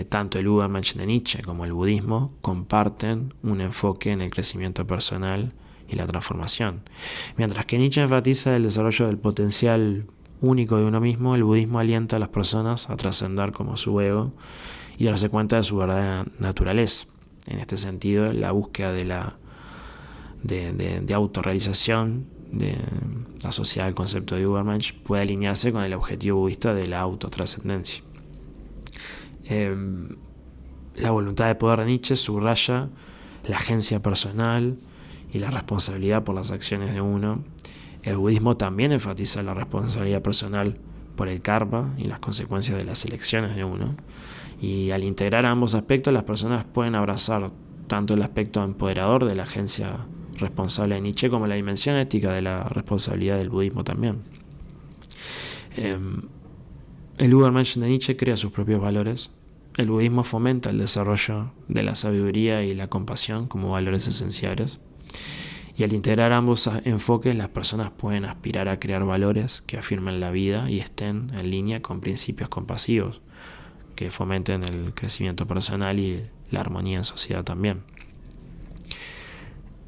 Tanto el Übermensch de Nietzsche como el budismo comparten un enfoque en el crecimiento personal y la transformación. Mientras que Nietzsche enfatiza el desarrollo del potencial único de uno mismo, el budismo alienta a las personas a trascender como su ego y darse cuenta de su verdadera naturaleza. En este sentido, la búsqueda de autorrealización asociada al concepto de Übermensch puede alinearse con el objetivo budista de la autotrascendencia. La voluntad de poder de Nietzsche subraya la agencia personal y la responsabilidad por las acciones de uno. El budismo también enfatiza la responsabilidad personal por el karma y las consecuencias de las elecciones de uno. Y al integrar ambos aspectos, las personas pueden abrazar tanto el aspecto empoderador de la agencia responsable de Nietzsche como la dimensión ética de la responsabilidad del budismo también. El Übermensch de Nietzsche crea sus propios valores. El budismo fomenta el desarrollo de la sabiduría y la compasión como valores esenciales. Y al integrar ambos enfoques, las personas pueden aspirar a crear valores que afirmen la vida y estén en línea con principios compasivos, que fomenten el crecimiento personal y la armonía en sociedad también.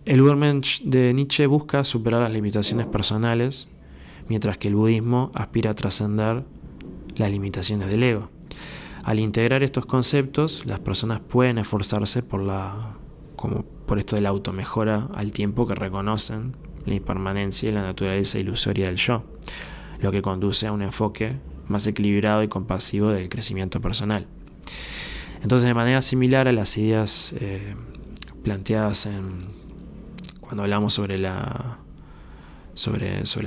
El Übermensch de Nietzsche busca superar las limitaciones personales, mientras que el budismo aspira a trascender las limitaciones del ego. Al integrar estos conceptos, las personas pueden esforzarse por esto de la automejora al tiempo que reconocen la impermanencia y la naturaleza ilusoria del yo, lo que conduce a un enfoque más equilibrado y compasivo del crecimiento personal. Entonces, de manera similar a las ideas planteadas cuando hablamos sobre el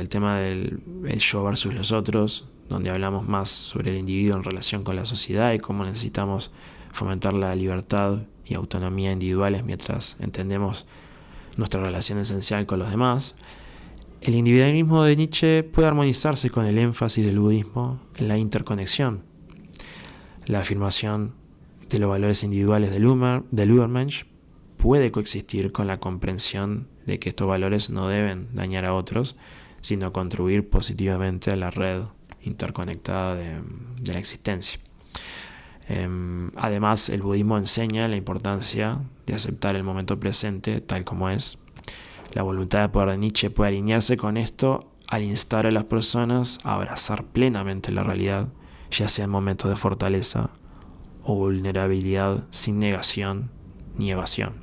tema del yo versus los otros, donde hablamos más sobre el individuo en relación con la sociedad y cómo necesitamos fomentar la libertad y autonomía individuales mientras entendemos nuestra relación esencial con los demás, el individualismo de Nietzsche puede armonizarse con el énfasis del budismo en la interconexión. La afirmación de los valores individuales del Übermensch puede coexistir con la comprensión de que estos valores no deben dañar a otros, sino contribuir positivamente a la red interconectada de la existencia. Además, el budismo enseña la importancia de aceptar el momento presente tal como es. La voluntad de poder de Nietzsche puede alinearse con esto al instar a las personas a abrazar plenamente la realidad, ya sea en momentos de fortaleza o vulnerabilidad, sin negación ni evasión.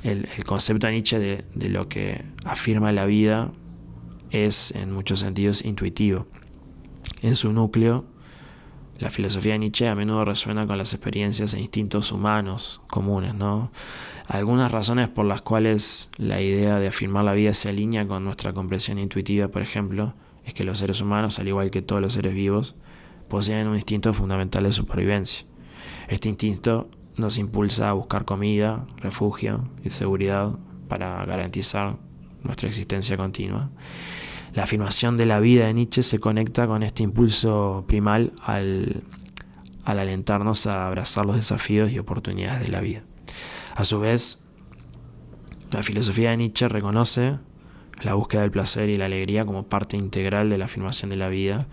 El concepto de Nietzsche de lo que afirma la vida es en muchos sentidos intuitivo. En su núcleo, la filosofía de Nietzsche a menudo resuena con las experiencias e instintos humanos comunes, ¿no? Algunas razones por las cuales la idea de afirmar la vida se alinea con nuestra comprensión intuitiva, por ejemplo, es que los seres humanos, al igual que todos los seres vivos, poseen un instinto fundamental de supervivencia. Este instinto nos impulsa a buscar comida, refugio y seguridad para garantizar nuestra existencia continua. La afirmación de la vida de Nietzsche se conecta con este impulso primal al alentarnos a abrazar los desafíos y oportunidades de la vida. A su vez, la filosofía de Nietzsche reconoce la búsqueda del placer y la alegría como parte integral de la afirmación de la vida.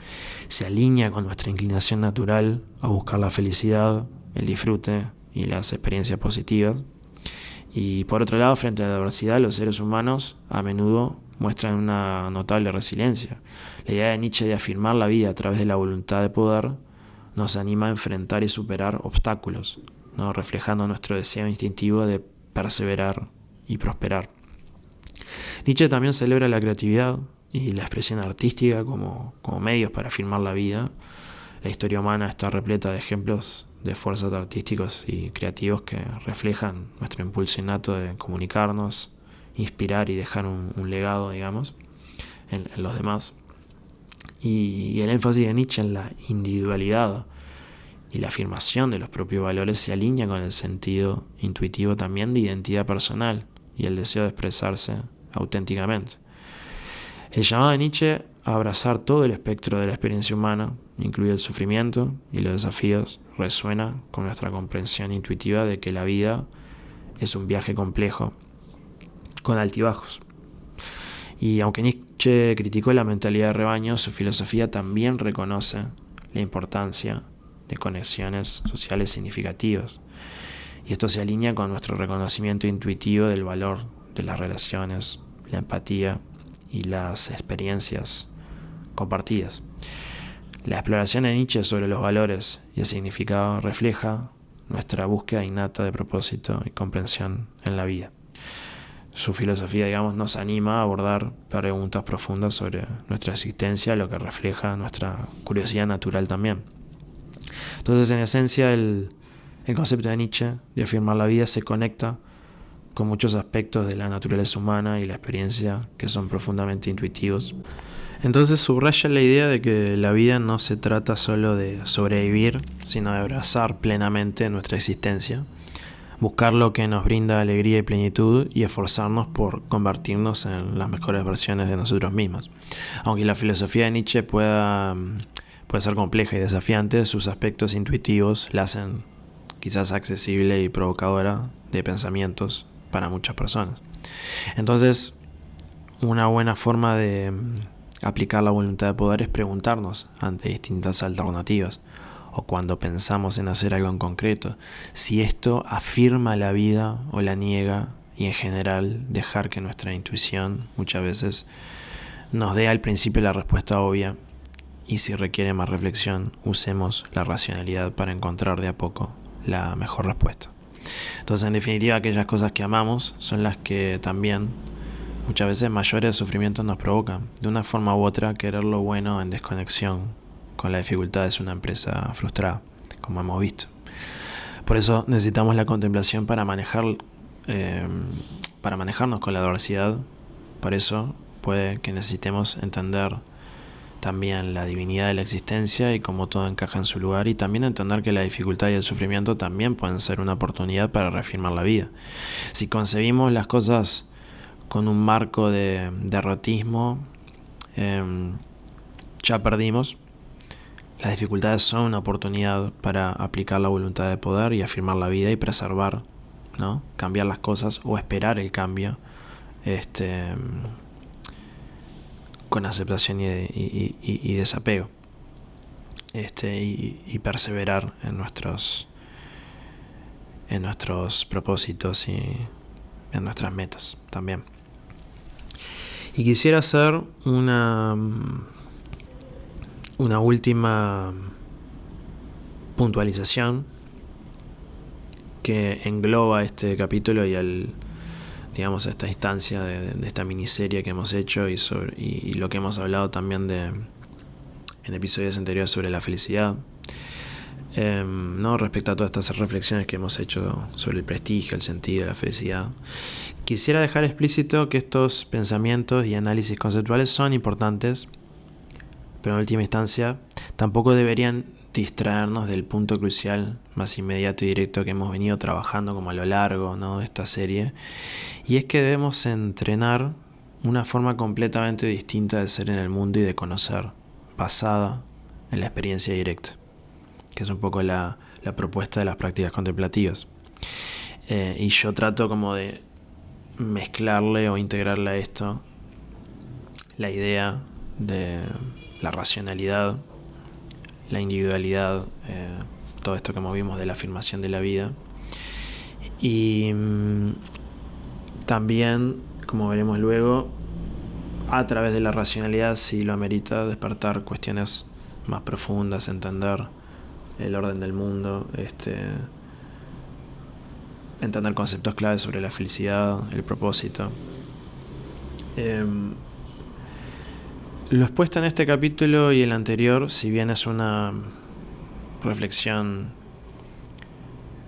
Se alinea con nuestra inclinación natural a buscar la felicidad, el disfrute y las experiencias positivas. Y por otro lado, frente a la adversidad, los seres humanos a menudo muestran una notable resiliencia. La idea de Nietzsche de afirmar la vida a través de la voluntad de poder nos anima a enfrentar y superar obstáculos, ¿no? Reflejando nuestro deseo instintivo de perseverar y prosperar. Nietzsche también celebra la creatividad y la expresión artística como medios para afirmar la vida. La historia humana está repleta de ejemplos de esfuerzos artísticos y creativos que reflejan nuestro impulso innato de comunicarnos, inspirar y dejar un legado, digamos, en los demás. Y el énfasis de Nietzsche en la individualidad y la afirmación de los propios valores se alinea con el sentido intuitivo también de identidad personal y el deseo de expresarse auténticamente. El llamado de Nietzsche a abrazar todo el espectro de la experiencia humana, incluido el sufrimiento y los desafíos, resuena con nuestra comprensión intuitiva de que la vida es un viaje complejo, con altibajos. Y aunque Nietzsche criticó la mentalidad de rebaño, su filosofía también reconoce la importancia de conexiones sociales significativas. Y esto se alinea con nuestro reconocimiento intuitivo del valor de las relaciones, la empatía y las experiencias compartidas. La exploración de Nietzsche sobre los valores y el significado refleja nuestra búsqueda innata de propósito y comprensión en la vida. Su filosofía, digamos, nos anima a abordar preguntas profundas sobre nuestra existencia, lo que refleja nuestra curiosidad natural también. Entonces, en esencia, el concepto de Nietzsche de afirmar la vida se conecta con muchos aspectos de la naturaleza humana y la experiencia que son profundamente intuitivos. Entonces subraya la idea de que la vida no se trata solo de sobrevivir, sino de abrazar plenamente nuestra existencia, buscar lo que nos brinda alegría y plenitud y esforzarnos por convertirnos en las mejores versiones de nosotros mismos. Aunque la filosofía de Nietzsche puede ser compleja y desafiante, sus aspectos intuitivos la hacen quizás accesible y provocadora de pensamientos para muchas personas. Entonces, una buena forma de aplicar la voluntad de poder es preguntarnos ante distintas alternativas o cuando pensamos en hacer algo en concreto, si esto afirma la vida o la niega, y en general dejar que nuestra intuición muchas veces nos dé al principio la respuesta obvia, y si requiere más reflexión, usemos la racionalidad para encontrar de a poco la mejor respuesta. Entonces, en definitiva, aquellas cosas que amamos son las que también muchas veces mayores sufrimientos nos provocan. De una forma u otra, querer lo bueno en desconexión con la dificultad es una empresa frustrada, como hemos visto. Por eso necesitamos la contemplación para manejarnos con la adversidad. Por eso puede que necesitemos entender también la divinidad de la existencia y cómo todo encaja en su lugar, y también entender que la dificultad y el sufrimiento también pueden ser una oportunidad para reafirmar la vida. Si concebimos las cosas con un marco de derrotismo, ya perdimos. Las dificultades son una oportunidad para aplicar la voluntad de poder y afirmar la vida y preservar, ¿no? Cambiar las cosas o esperar el cambio, con aceptación y desapego, y perseverar en nuestros propósitos y en nuestras metas también. Y quisiera hacer una última puntualización que engloba este capítulo y digamos, esta instancia de esta miniserie que hemos hecho y lo que hemos hablado también en episodios anteriores sobre la felicidad, ¿no? Respecto a todas estas reflexiones que hemos hecho sobre el prestigio, el sentido, la felicidad. Quisiera dejar explícito que estos pensamientos y análisis conceptuales son importantes, pero en última instancia tampoco deberían distraernos del punto crucial más inmediato y directo que hemos venido trabajando como a lo largo, ¿no?, de esta serie, y es que debemos entrenar una forma completamente distinta de ser en el mundo y de conocer, basada en la experiencia directa, que es un poco la propuesta de las prácticas contemplativas. Y yo trato como de mezclarle o integrarle a esto la idea de la racionalidad, la individualidad, todo esto que vimos de la afirmación de la vida, y también, como veremos luego, a través de la racionalidad, si lo amerita, despertar cuestiones más profundas, entender el orden del mundo, entender conceptos claves sobre la felicidad, el propósito. Lo expuesto en este capítulo y el anterior, si bien es una reflexión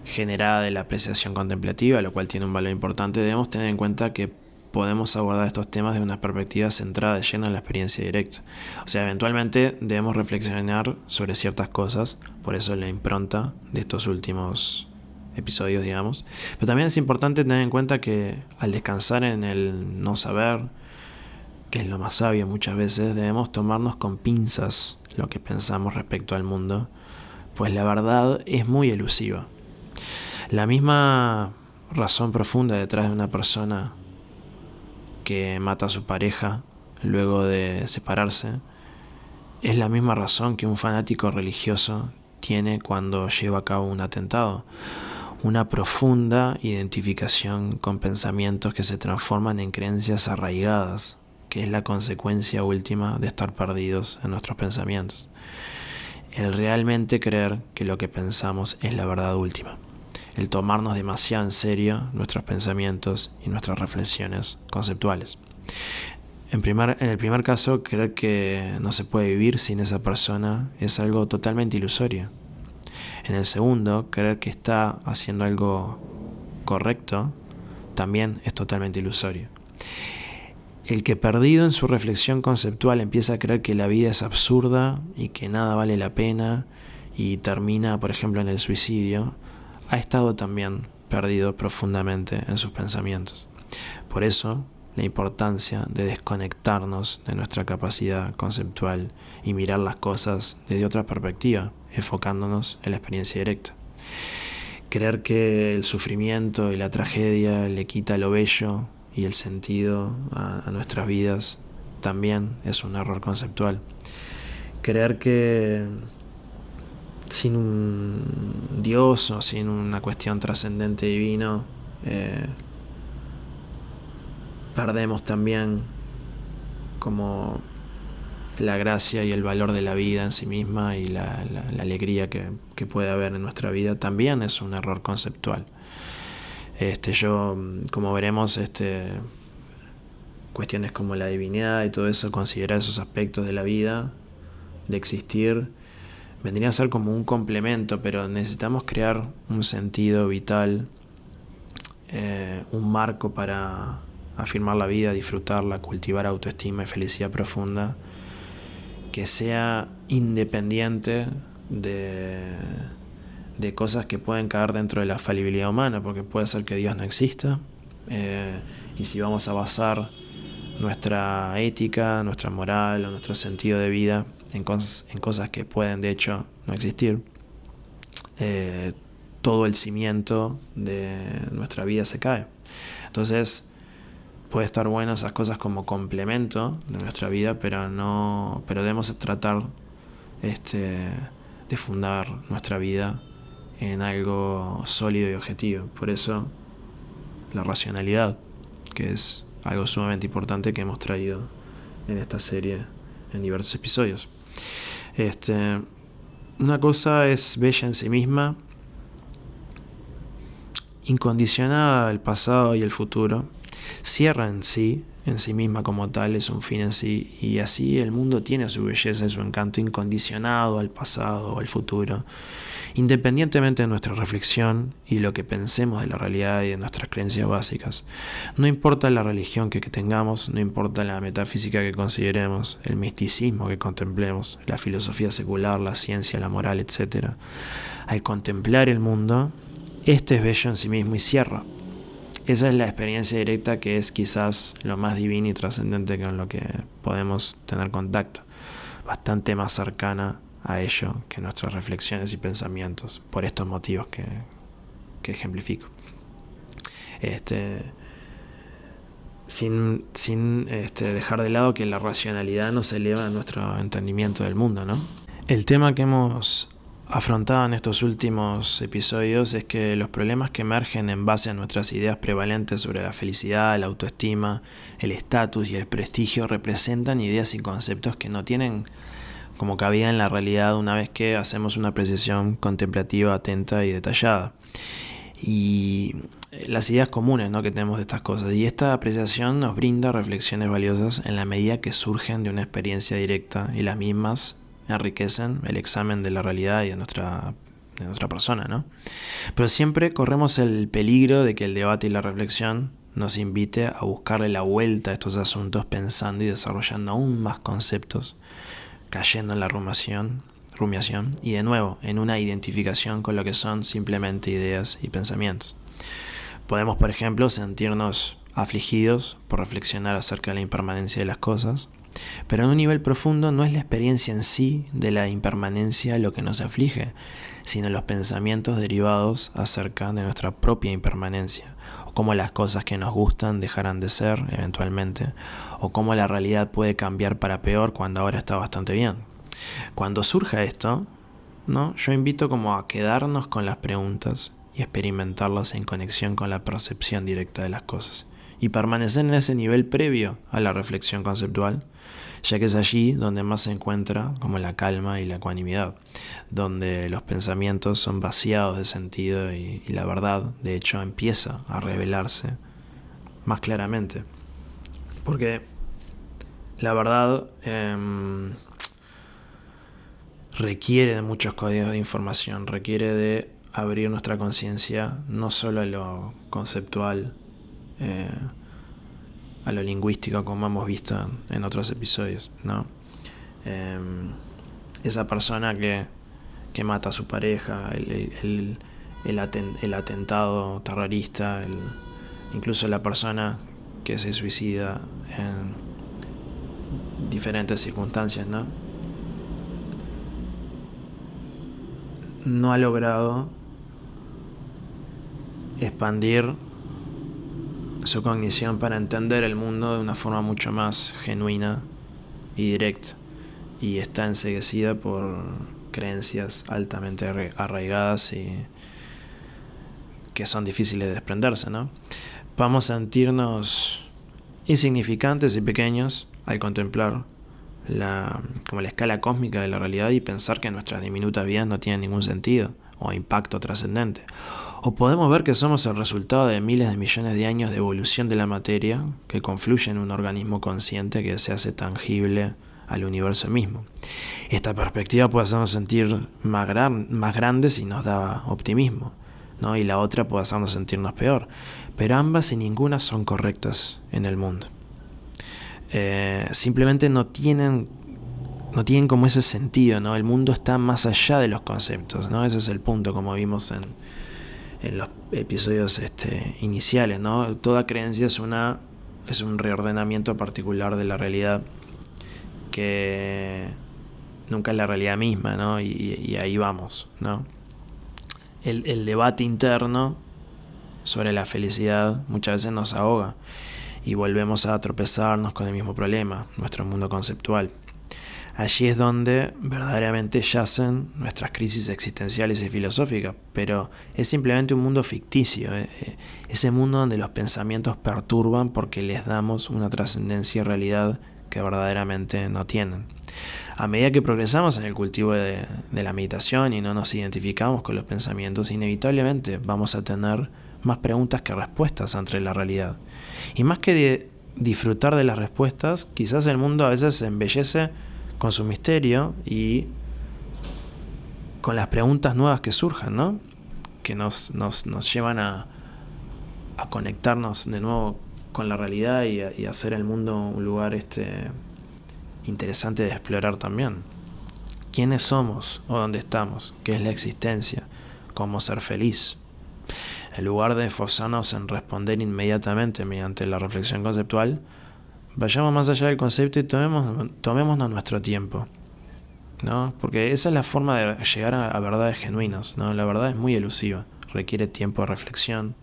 generada de la apreciación contemplativa, lo cual tiene un valor importante, debemos tener en cuenta que podemos abordar estos temas de una perspectiva centrada de lleno en la experiencia directa. O sea, eventualmente debemos reflexionar sobre ciertas cosas, por eso la impronta de estos últimos episodios, digamos. Pero también es importante tener en cuenta que al descansar en el no saber, que es lo más sabio muchas veces, debemos tomarnos con pinzas lo que pensamos respecto al mundo, pues la verdad es muy elusiva. La misma razón profunda detrás de una persona que mata a su pareja luego de separarse es la misma razón que un fanático religioso tiene cuando lleva a cabo un atentado. Una profunda identificación con pensamientos que se transforman en creencias arraigadas, que es la consecuencia última de estar perdidos en nuestros pensamientos. El realmente creer que lo que pensamos es la verdad última. El tomarnos demasiado en serio nuestros pensamientos y nuestras reflexiones conceptuales. En el primer caso, creer que no se puede vivir sin esa persona es algo totalmente ilusorio. En el segundo, creer que está haciendo algo correcto también es totalmente ilusorio. El que perdido en su reflexión conceptual empieza a creer que la vida es absurda y que nada vale la pena y termina, por ejemplo, en el suicidio, ha estado también perdido profundamente en sus pensamientos. Por eso, la importancia de desconectarnos de nuestra capacidad conceptual y mirar las cosas desde otra perspectiva, enfocándonos en la experiencia directa. Creer que el sufrimiento y la tragedia le quita lo bello y el sentido a nuestras vidas también es un error conceptual. Creer que sin un Dios o sin una cuestión trascendente divino perdemos también como la gracia y el valor de la vida en sí misma y la alegría que puede haber en nuestra vida también es un error conceptual. Yo, como veremos, cuestiones como la divinidad y todo eso, considerar esos aspectos de la vida, de existir, vendría a ser como un complemento, pero necesitamos crear un sentido vital, un marco para afirmar la vida, disfrutarla, cultivar autoestima y felicidad profunda, que sea independiente de cosas que pueden caer dentro de la falibilidad humana, porque puede ser que Dios no exista, y si vamos a basar nuestra ética, nuestra moral o nuestro sentido de vida en cosas que pueden de hecho no existir, todo el cimiento de nuestra vida se cae. Entonces puede estar bueno esas cosas como complemento de nuestra vida, pero debemos tratar de fundar nuestra vida en algo sólido y objetivo. Por eso la racionalidad, que es algo sumamente importante que hemos traído en esta serie en diversos episodios. Una cosa es bella en sí misma, incondicionada del pasado y el futuro, cierra en sí misma como tal, es un fin en sí, y así el mundo tiene su belleza y su encanto incondicionado al pasado o al futuro, independientemente de nuestra reflexión y lo que pensemos de la realidad y de nuestras creencias básicas. No importa la religión que tengamos, no importa la metafísica que consideremos, el misticismo que contemplemos, la filosofía secular, la ciencia, la moral, etc. Al contemplar el mundo, este es bello en sí mismo y cierra. Esa es la experiencia directa, que es quizás lo más divino y trascendente con lo que podemos tener contacto, bastante más cercana a ello que nuestras reflexiones y pensamientos, por estos motivos que ejemplifico. Sin dejar de lado que la racionalidad nos eleva a nuestro entendimiento del mundo, ¿no? El tema que hemos afrontado en estos últimos episodios es que los problemas que emergen en base a nuestras ideas prevalentes sobre la felicidad, la autoestima, el estatus y el prestigio representan ideas y conceptos que no tienen como cabida en la realidad una vez que hacemos una apreciación contemplativa, atenta y detallada. Y las ideas comunes, ¿no?, que tenemos de estas cosas. Y esta apreciación nos brinda reflexiones valiosas en la medida que surgen de una experiencia directa, y las mismas enriquecen el examen de la realidad y de nuestra persona, ¿no? Pero siempre corremos el peligro de que el debate y la reflexión nos invite a buscarle la vuelta a estos asuntos, pensando y desarrollando aún más conceptos, cayendo en la rumiación y de nuevo en una identificación con lo que son simplemente ideas y pensamientos. Podemos, por ejemplo, sentirnos afligidos por reflexionar acerca de la impermanencia de las cosas, pero en un nivel profundo no es la experiencia en sí de la impermanencia lo que nos aflige, sino los pensamientos derivados acerca de nuestra propia impermanencia, o cómo las cosas que nos gustan dejarán de ser eventualmente, o cómo la realidad puede cambiar para peor cuando ahora está bastante bien. Cuando surja esto, ¿no?, yo invito como a quedarnos con las preguntas y experimentarlas en conexión con la percepción directa de las cosas, y permanecer en ese nivel previo a la reflexión conceptual, ya que es allí donde más se encuentra como la calma y la ecuanimidad, donde los pensamientos son vaciados de sentido y la verdad, de hecho, empieza a revelarse más claramente. Porque la verdad requiere de muchos códigos de información, requiere de abrir nuestra conciencia no solo a lo conceptual, a lo lingüístico, como hemos visto en otros episodios, ¿no? Esa persona que mata a su pareja, el atentado terrorista, incluso la persona que se suicida en diferentes circunstancias, ¿no? No ha logrado expandir su cognición para entender el mundo de una forma mucho más genuina y directa, y está enceguecida por creencias altamente arraigadas y que son difíciles de desprenderse, ¿no? Vamos a sentirnos insignificantes y pequeños al contemplar como la escala cósmica de la realidad y pensar que nuestras diminutas vidas no tienen ningún sentido o impacto trascendente. O podemos ver que somos el resultado de miles de millones de años de evolución de la materia que confluye en un organismo consciente que se hace tangible al universo mismo. Esta perspectiva puede hacernos sentir más grandes y nos da optimismo, ¿no? Y la otra puede hacernos sentirnos peor. Pero ambas y ninguna son correctas en el mundo. Simplemente no tienen no tienen como ese sentido, ¿no? El mundo está más allá de los conceptos, ¿no? Ese es el punto, como vimos en los episodios iniciales, ¿no? Toda creencia es un reordenamiento particular de la realidad que nunca es la realidad misma, ¿no? Y ahí vamos, ¿no? El debate interno sobre la felicidad muchas veces nos ahoga y volvemos a tropezarnos con el mismo problema, nuestro mundo conceptual. Allí es donde verdaderamente yacen nuestras crisis existenciales y filosóficas, pero es simplemente un mundo ficticio, ese mundo donde los pensamientos perturban porque les damos una trascendencia y realidad que verdaderamente no tienen. A medida que progresamos en el cultivo de la meditación y no nos identificamos con los pensamientos, inevitablemente vamos a tener más preguntas que respuestas ante la realidad. Y más que de disfrutar de las respuestas, quizás el mundo a veces se embellece con su misterio y con las preguntas nuevas que surjan, ¿no? Que nos llevan a conectarnos de nuevo con la realidad y hacer el mundo un lugar interesante de explorar también. ¿Quiénes somos o dónde estamos? ¿Qué es la existencia? ¿Cómo ser feliz? En lugar de esforzarnos en responder inmediatamente mediante la reflexión conceptual, vayamos más allá del concepto y tomémonos nuestro tiempo, ¿no? Porque esa es la forma de llegar a verdades genuinas, ¿no? La verdad es muy elusiva, requiere tiempo de reflexión,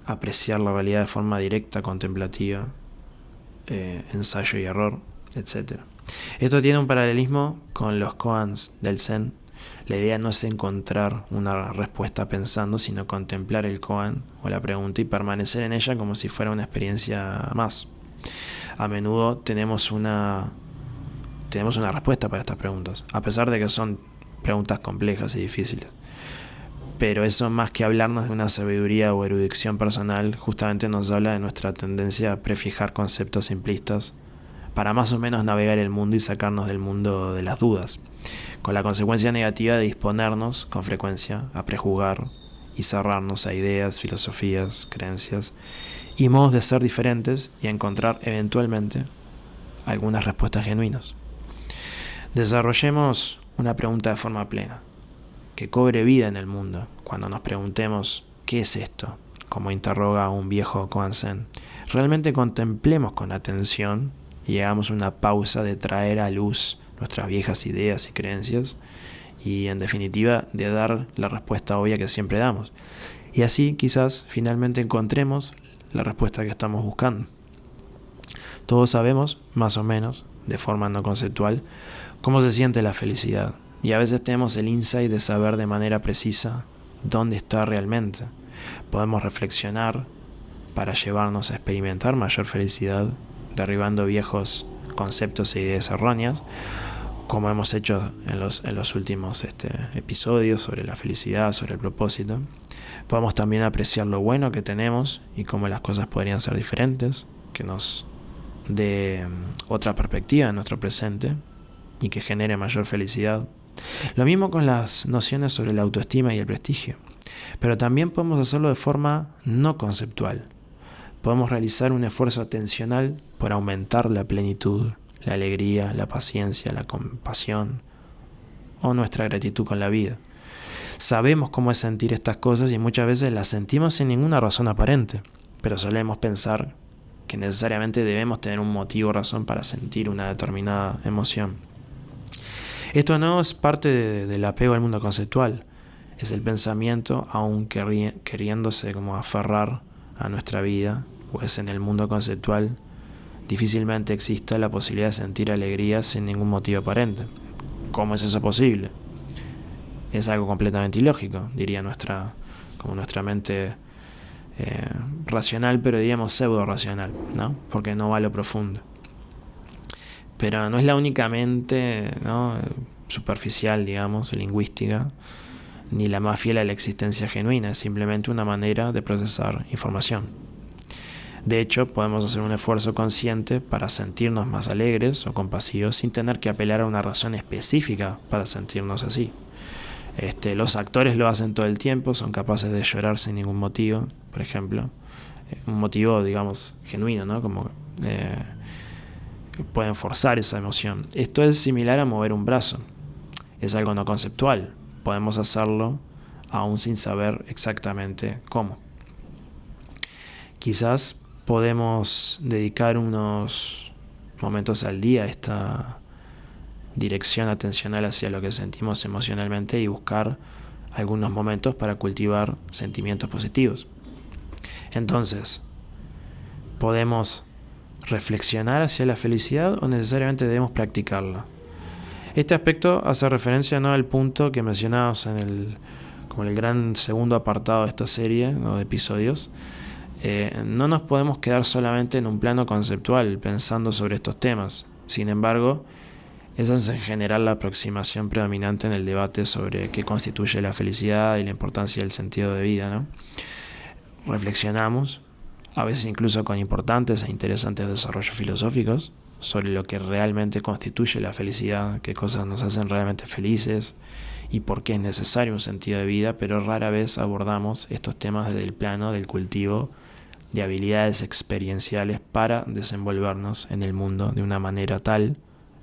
apreciar la realidad de forma directa, contemplativa, ensayo y error, etc. Esto tiene un paralelismo con los koans del Zen. La idea no es encontrar una respuesta pensando, sino contemplar el koan o la pregunta y permanecer en ella como si fuera una experiencia más. A menudo tenemos una respuesta para estas preguntas, a pesar de que son preguntas complejas y difíciles. Pero eso, más que hablarnos de una sabiduría o erudición personal, justamente nos habla de nuestra tendencia a prefijar conceptos simplistas para más o menos navegar el mundo y sacarnos del mundo de las dudas, con la consecuencia negativa de disponernos con frecuencia a prejuzgar y cerrarnos a ideas, filosofías, creencias y modos de ser diferentes y a encontrar eventualmente algunas respuestas genuinas. Desarrollemos una pregunta de forma plena, que cobre vida en el mundo, cuando nos preguntemos ¿qué es esto?, como interroga un viejo koan zen. Realmente contemplemos con atención y hagamos una pausa de traer a luz nuestras viejas ideas y creencias y, en definitiva, de dar la respuesta obvia que siempre damos. Y así quizás finalmente encontremos la respuesta que estamos buscando. Todos sabemos, más o menos, de forma no conceptual, cómo se siente la felicidad. Y a veces tenemos el insight de saber de manera precisa dónde está realmente. Podemos reflexionar para llevarnos a experimentar mayor felicidad, derribando viejos conceptos e ideas erróneas, como hemos hecho en los últimos episodios sobre la felicidad, sobre el propósito. Podemos también apreciar lo bueno que tenemos y cómo las cosas podrían ser diferentes, que nos dé otra perspectiva en nuestro presente y que genere mayor felicidad. Lo mismo con las nociones sobre la autoestima y el prestigio, pero también podemos hacerlo de forma no conceptual. Podemos realizar un esfuerzo atencional por aumentar la plenitud, la alegría, la paciencia, la compasión o nuestra gratitud con la vida. Sabemos cómo es sentir estas cosas y muchas veces las sentimos sin ninguna razón aparente, pero solemos pensar que necesariamente debemos tener un motivo o razón para sentir una determinada emoción. Esto no es parte del apego al mundo conceptual, es el pensamiento aún queriéndose como aferrar a nuestra vida, pues en el mundo conceptual difícilmente exista la posibilidad de sentir alegría sin ningún motivo aparente. ¿Cómo es eso posible? Es algo completamente ilógico, diría nuestra mente racional, pero diríamos pseudo racional, ¿no? Porque no va a lo profundo. Pero no es la única mente, ¿no?, superficial, digamos, lingüística, ni la más fiel a la existencia genuina, es simplemente una manera de procesar información. De hecho, podemos hacer un esfuerzo consciente para sentirnos más alegres o compasivos sin tener que apelar a una razón específica para sentirnos así. Los actores lo hacen todo el tiempo, son capaces de llorar sin ningún motivo, por ejemplo. Un motivo, digamos, genuino, ¿no? Como que pueden forzar esa emoción. Esto es similar a mover un brazo. Es algo no conceptual. Podemos hacerlo aún sin saber exactamente cómo. Quizás podemos dedicar unos momentos al día a esta dirección atencional hacia lo que sentimos emocionalmente y buscar algunos momentos para cultivar sentimientos positivos. Entonces, ¿podemos reflexionar hacia la felicidad o necesariamente debemos practicarla? Este aspecto hace referencia no al punto que mencionábamos como el gran segundo apartado de esta serie, ¿no?, de episodios. No nos podemos quedar solamente en un plano conceptual pensando sobre estos temas. Sin embargo, esa es en general la aproximación predominante en el debate sobre qué constituye la felicidad y la importancia del sentido de vida, ¿no? Reflexionamos, a veces incluso con importantes e interesantes desarrollos filosóficos, sobre lo que realmente constituye la felicidad, qué cosas nos hacen realmente felices y por qué es necesario un sentido de vida, pero rara vez abordamos estos temas desde el plano del cultivo de habilidades experienciales para desenvolvernos en el mundo de una manera tal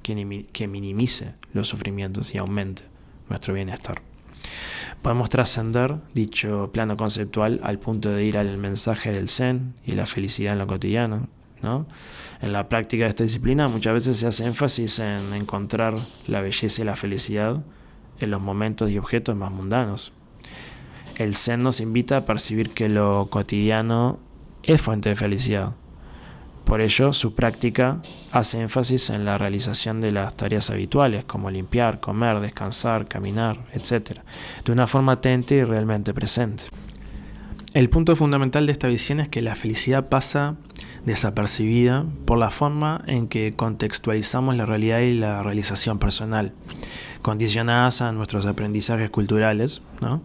que minimice los sufrimientos y aumente nuestro bienestar. Podemos trascender dicho plano conceptual al punto de ir al mensaje del Zen y la felicidad en lo cotidiano, ¿no? En la práctica de esta disciplina muchas veces se hace énfasis en encontrar la belleza y la felicidad en los momentos y objetos más mundanos. El Zen nos invita a percibir que lo cotidiano es fuente de felicidad. Por ello, su práctica hace énfasis en la realización de las tareas habituales, como limpiar, comer, descansar, caminar, etc., de una forma atenta y realmente presente. El punto fundamental de esta visión es que la felicidad pasa desapercibida por la forma en que contextualizamos la realidad y la realización personal, condicionadas a nuestros aprendizajes culturales, ¿no?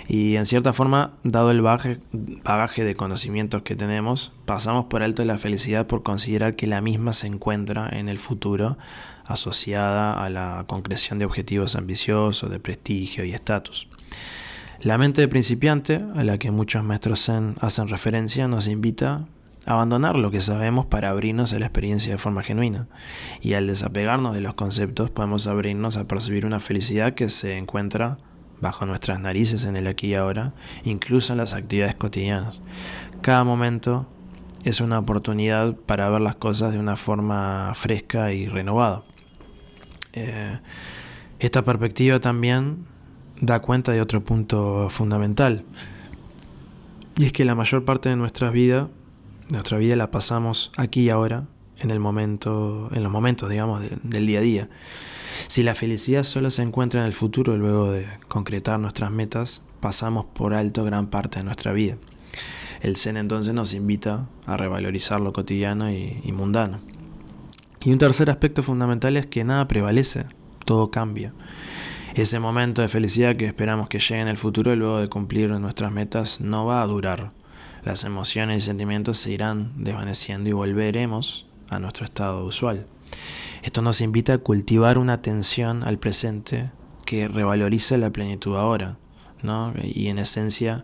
Y en cierta forma, dado el bagaje de conocimientos que tenemos, pasamos por alto la felicidad por considerar que la misma se encuentra en el futuro asociada a la concreción de objetivos ambiciosos, de prestigio y estatus. La mente de principiante, a la que muchos maestros Zen hacen referencia, nos invita a abandonar lo que sabemos para abrirnos a la experiencia de forma genuina. Y al desapegarnos de los conceptos, podemos abrirnos a percibir una felicidad que se encuentra bajo nuestras narices en el aquí y ahora, incluso en las actividades cotidianas. Cada momento es una oportunidad para ver las cosas de una forma fresca y renovada. Esta perspectiva también da cuenta de otro punto fundamental, y es que la mayor parte de nuestra vida la pasamos aquí y ahora, en los momentos, digamos, del día a día. Si la felicidad solo se encuentra en el futuro, luego de concretar nuestras metas, pasamos por alto gran parte de nuestra vida. El Zen entonces nos invita a revalorizar lo cotidiano y mundano. Y un tercer aspecto fundamental es que nada prevalece, todo cambia. Ese momento de felicidad que esperamos que llegue en el futuro luego de cumplir nuestras metas no va a durar. Las emociones y sentimientos se irán desvaneciendo y volveremos a nuestro estado usual. Esto nos invita a cultivar una atención al presente que revalorice la plenitud ahora, ¿no? Y en esencia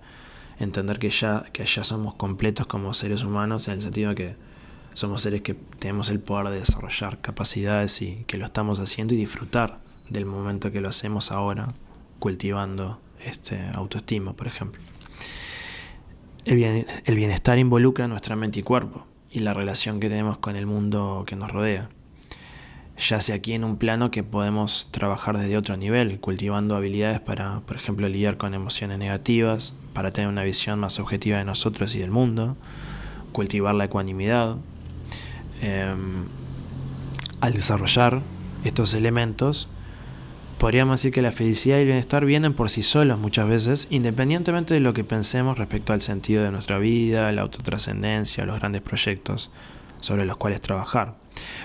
entender que ya somos completos como seres humanos, en el sentido de que somos seres que tenemos el poder de desarrollar capacidades y que lo estamos haciendo y disfrutar del momento que lo hacemos ahora, cultivando autoestima, por ejemplo. El bienestar involucra nuestra mente y cuerpo y la relación que tenemos con el mundo que nos rodea. Ya sea aquí en un plano que podemos trabajar desde otro nivel, cultivando habilidades para, por ejemplo, lidiar con emociones negativas, para tener una visión más objetiva de nosotros y del mundo, cultivar la ecuanimidad. Al desarrollar estos elementos, podríamos decir que la felicidad y el bienestar vienen por sí solos muchas veces, independientemente de lo que pensemos respecto al sentido de nuestra vida, la autotrascendencia, los grandes proyectos sobre los cuales trabajar.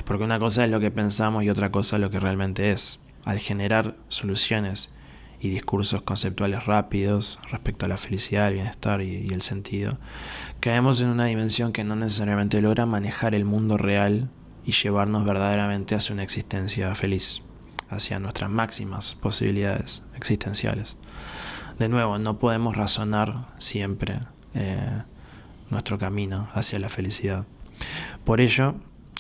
Porque una cosa es lo que pensamos y otra cosa lo que realmente es. Al generar soluciones y discursos conceptuales rápidos respecto a la felicidad, el bienestar y el sentido, caemos en una dimensión que no necesariamente logra manejar el mundo real y llevarnos verdaderamente hacia una existencia feliz, hacia nuestras máximas posibilidades existenciales. De nuevo, no podemos razonar siempre nuestro camino hacia la felicidad. Por ello,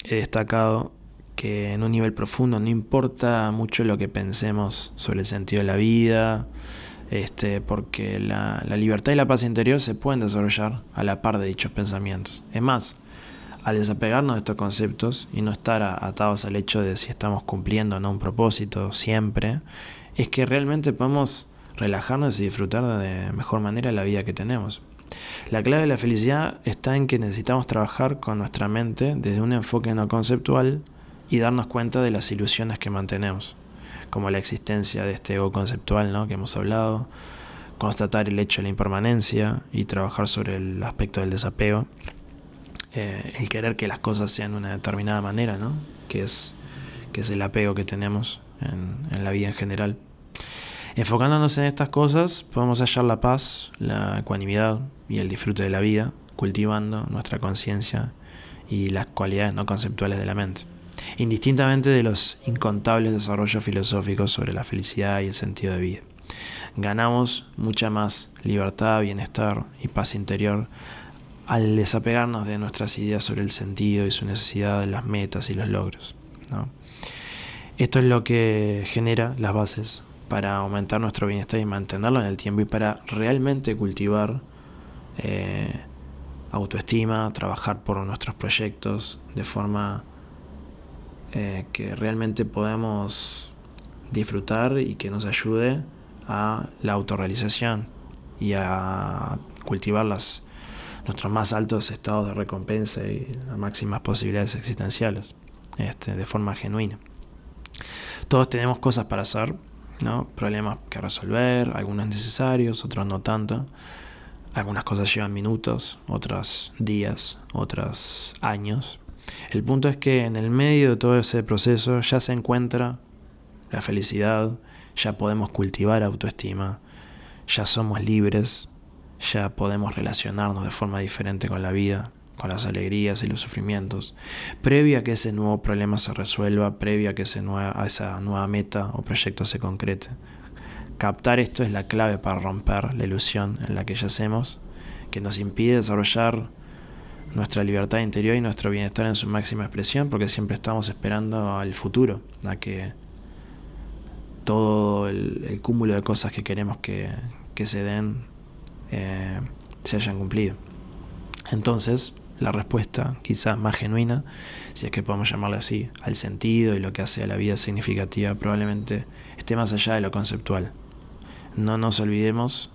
he destacado que en un nivel profundo no importa mucho lo que pensemos sobre el sentido de la vida, porque la libertad y la paz interior se pueden desarrollar a la par de dichos pensamientos. Es más, al desapegarnos de estos conceptos y no estar atados al hecho de si estamos cumpliendo o no un propósito siempre, es que realmente podemos relajarnos y disfrutar de mejor manera la vida que tenemos. La clave de la felicidad está en que necesitamos trabajar con nuestra mente desde un enfoque no conceptual y darnos cuenta de las ilusiones que mantenemos, como la existencia de este ego conceptual, ¿no?, que hemos hablado, constatar el hecho de la impermanencia y trabajar sobre el aspecto del desapego. El querer que las cosas sean de una determinada manera, ¿no?, que es el apego que tenemos en la vida en general. Enfocándonos en estas cosas, podemos hallar la paz, la ecuanimidad y el disfrute de la vida, cultivando nuestra conciencia y las cualidades no conceptuales de la mente, indistintamente de los incontables desarrollos filosóficos sobre la felicidad y el sentido de vida. Ganamos mucha más libertad, bienestar y paz interior al desapegarnos de nuestras ideas sobre el sentido y su necesidad de las metas y los logros, ¿no? Esto es lo que genera las bases para aumentar nuestro bienestar y mantenerlo en el tiempo, y para realmente cultivar autoestima, trabajar por nuestros proyectos de forma que realmente podamos disfrutar y que nos ayude a la autorrealización y a cultivar nuestros más altos estados de recompensa y las máximas posibilidades existenciales, de forma genuina. Todos tenemos cosas para hacer, ¿no?, problemas que resolver, algunos necesarios, otros no tanto. Algunas cosas llevan minutos, otras días, otros años. El punto es que en el medio de todo ese proceso ya se encuentra la felicidad, ya podemos cultivar autoestima, ya somos libres, ya podemos relacionarnos de forma diferente con la vida, con las alegrías y los sufrimientos, previo a que ese nuevo problema se resuelva, previo a que esa nueva meta o proyecto se concrete. Captar esto es la clave para romper la ilusión en la que yacemos, que nos impide desarrollar nuestra libertad interior y nuestro bienestar en su máxima expresión, porque siempre estamos esperando al futuro, a que todo el cúmulo de cosas que queremos que se den se hayan cumplido. Entonces, la respuesta quizás más genuina, si es que podemos llamarle así, al sentido y lo que hace a la vida significativa, probablemente esté más allá de lo conceptual. No nos olvidemos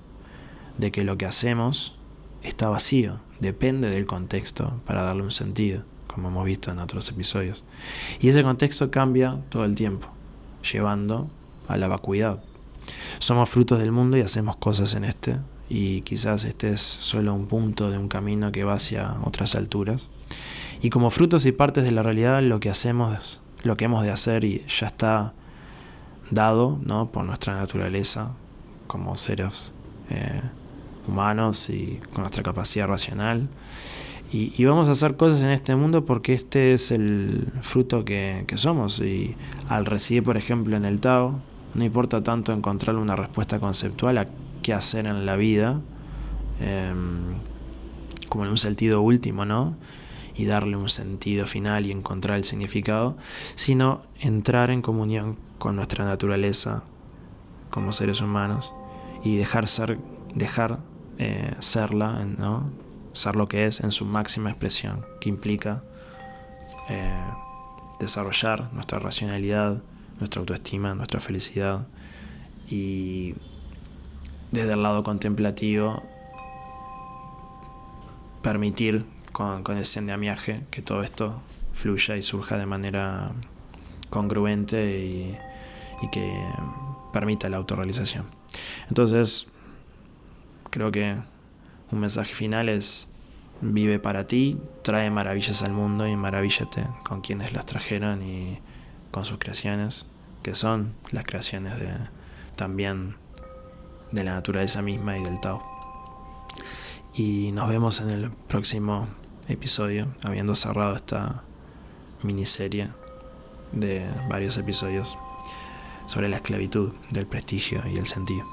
de que lo que hacemos está vacío, depende del contexto para darle un sentido, como hemos visto en otros episodios. Y ese contexto cambia todo el tiempo, llevando a la vacuidad. Somos frutos del mundo y hacemos cosas en y quizás este es solo un punto de un camino que va hacia otras alturas. Y como frutos y partes de la realidad, lo que hacemos, lo que hemos de hacer, y ya está dado, ¿no?, por nuestra naturaleza como seres humanos y con nuestra capacidad racional. Y vamos a hacer cosas en este mundo porque este es el fruto que somos. Y al residir, por ejemplo, en el Tao, no importa tanto encontrar una respuesta conceptual a qué hacer en la vida, como en un sentido último, ¿no?, y darle un sentido final y encontrar el significado, sino entrar en comunión con nuestra naturaleza como seres humanos y dejar serla, ¿no?, ser lo que es en su máxima expresión, que implica desarrollar nuestra racionalidad, nuestra autoestima, nuestra felicidad, y desde el lado contemplativo permitir con ese andamiaje que todo esto fluya y surja de manera congruente y que permita la autorrealización. Entonces, creo que un mensaje final es: vive para ti, trae maravillas al mundo y maravíllate con quienes las trajeron y con sus creaciones, que son las creaciones también de la naturaleza misma y del Tao. Y nos vemos en el próximo episodio, habiendo cerrado esta miniserie de varios episodios sobre la esclavitud, del prestigio y el sentido.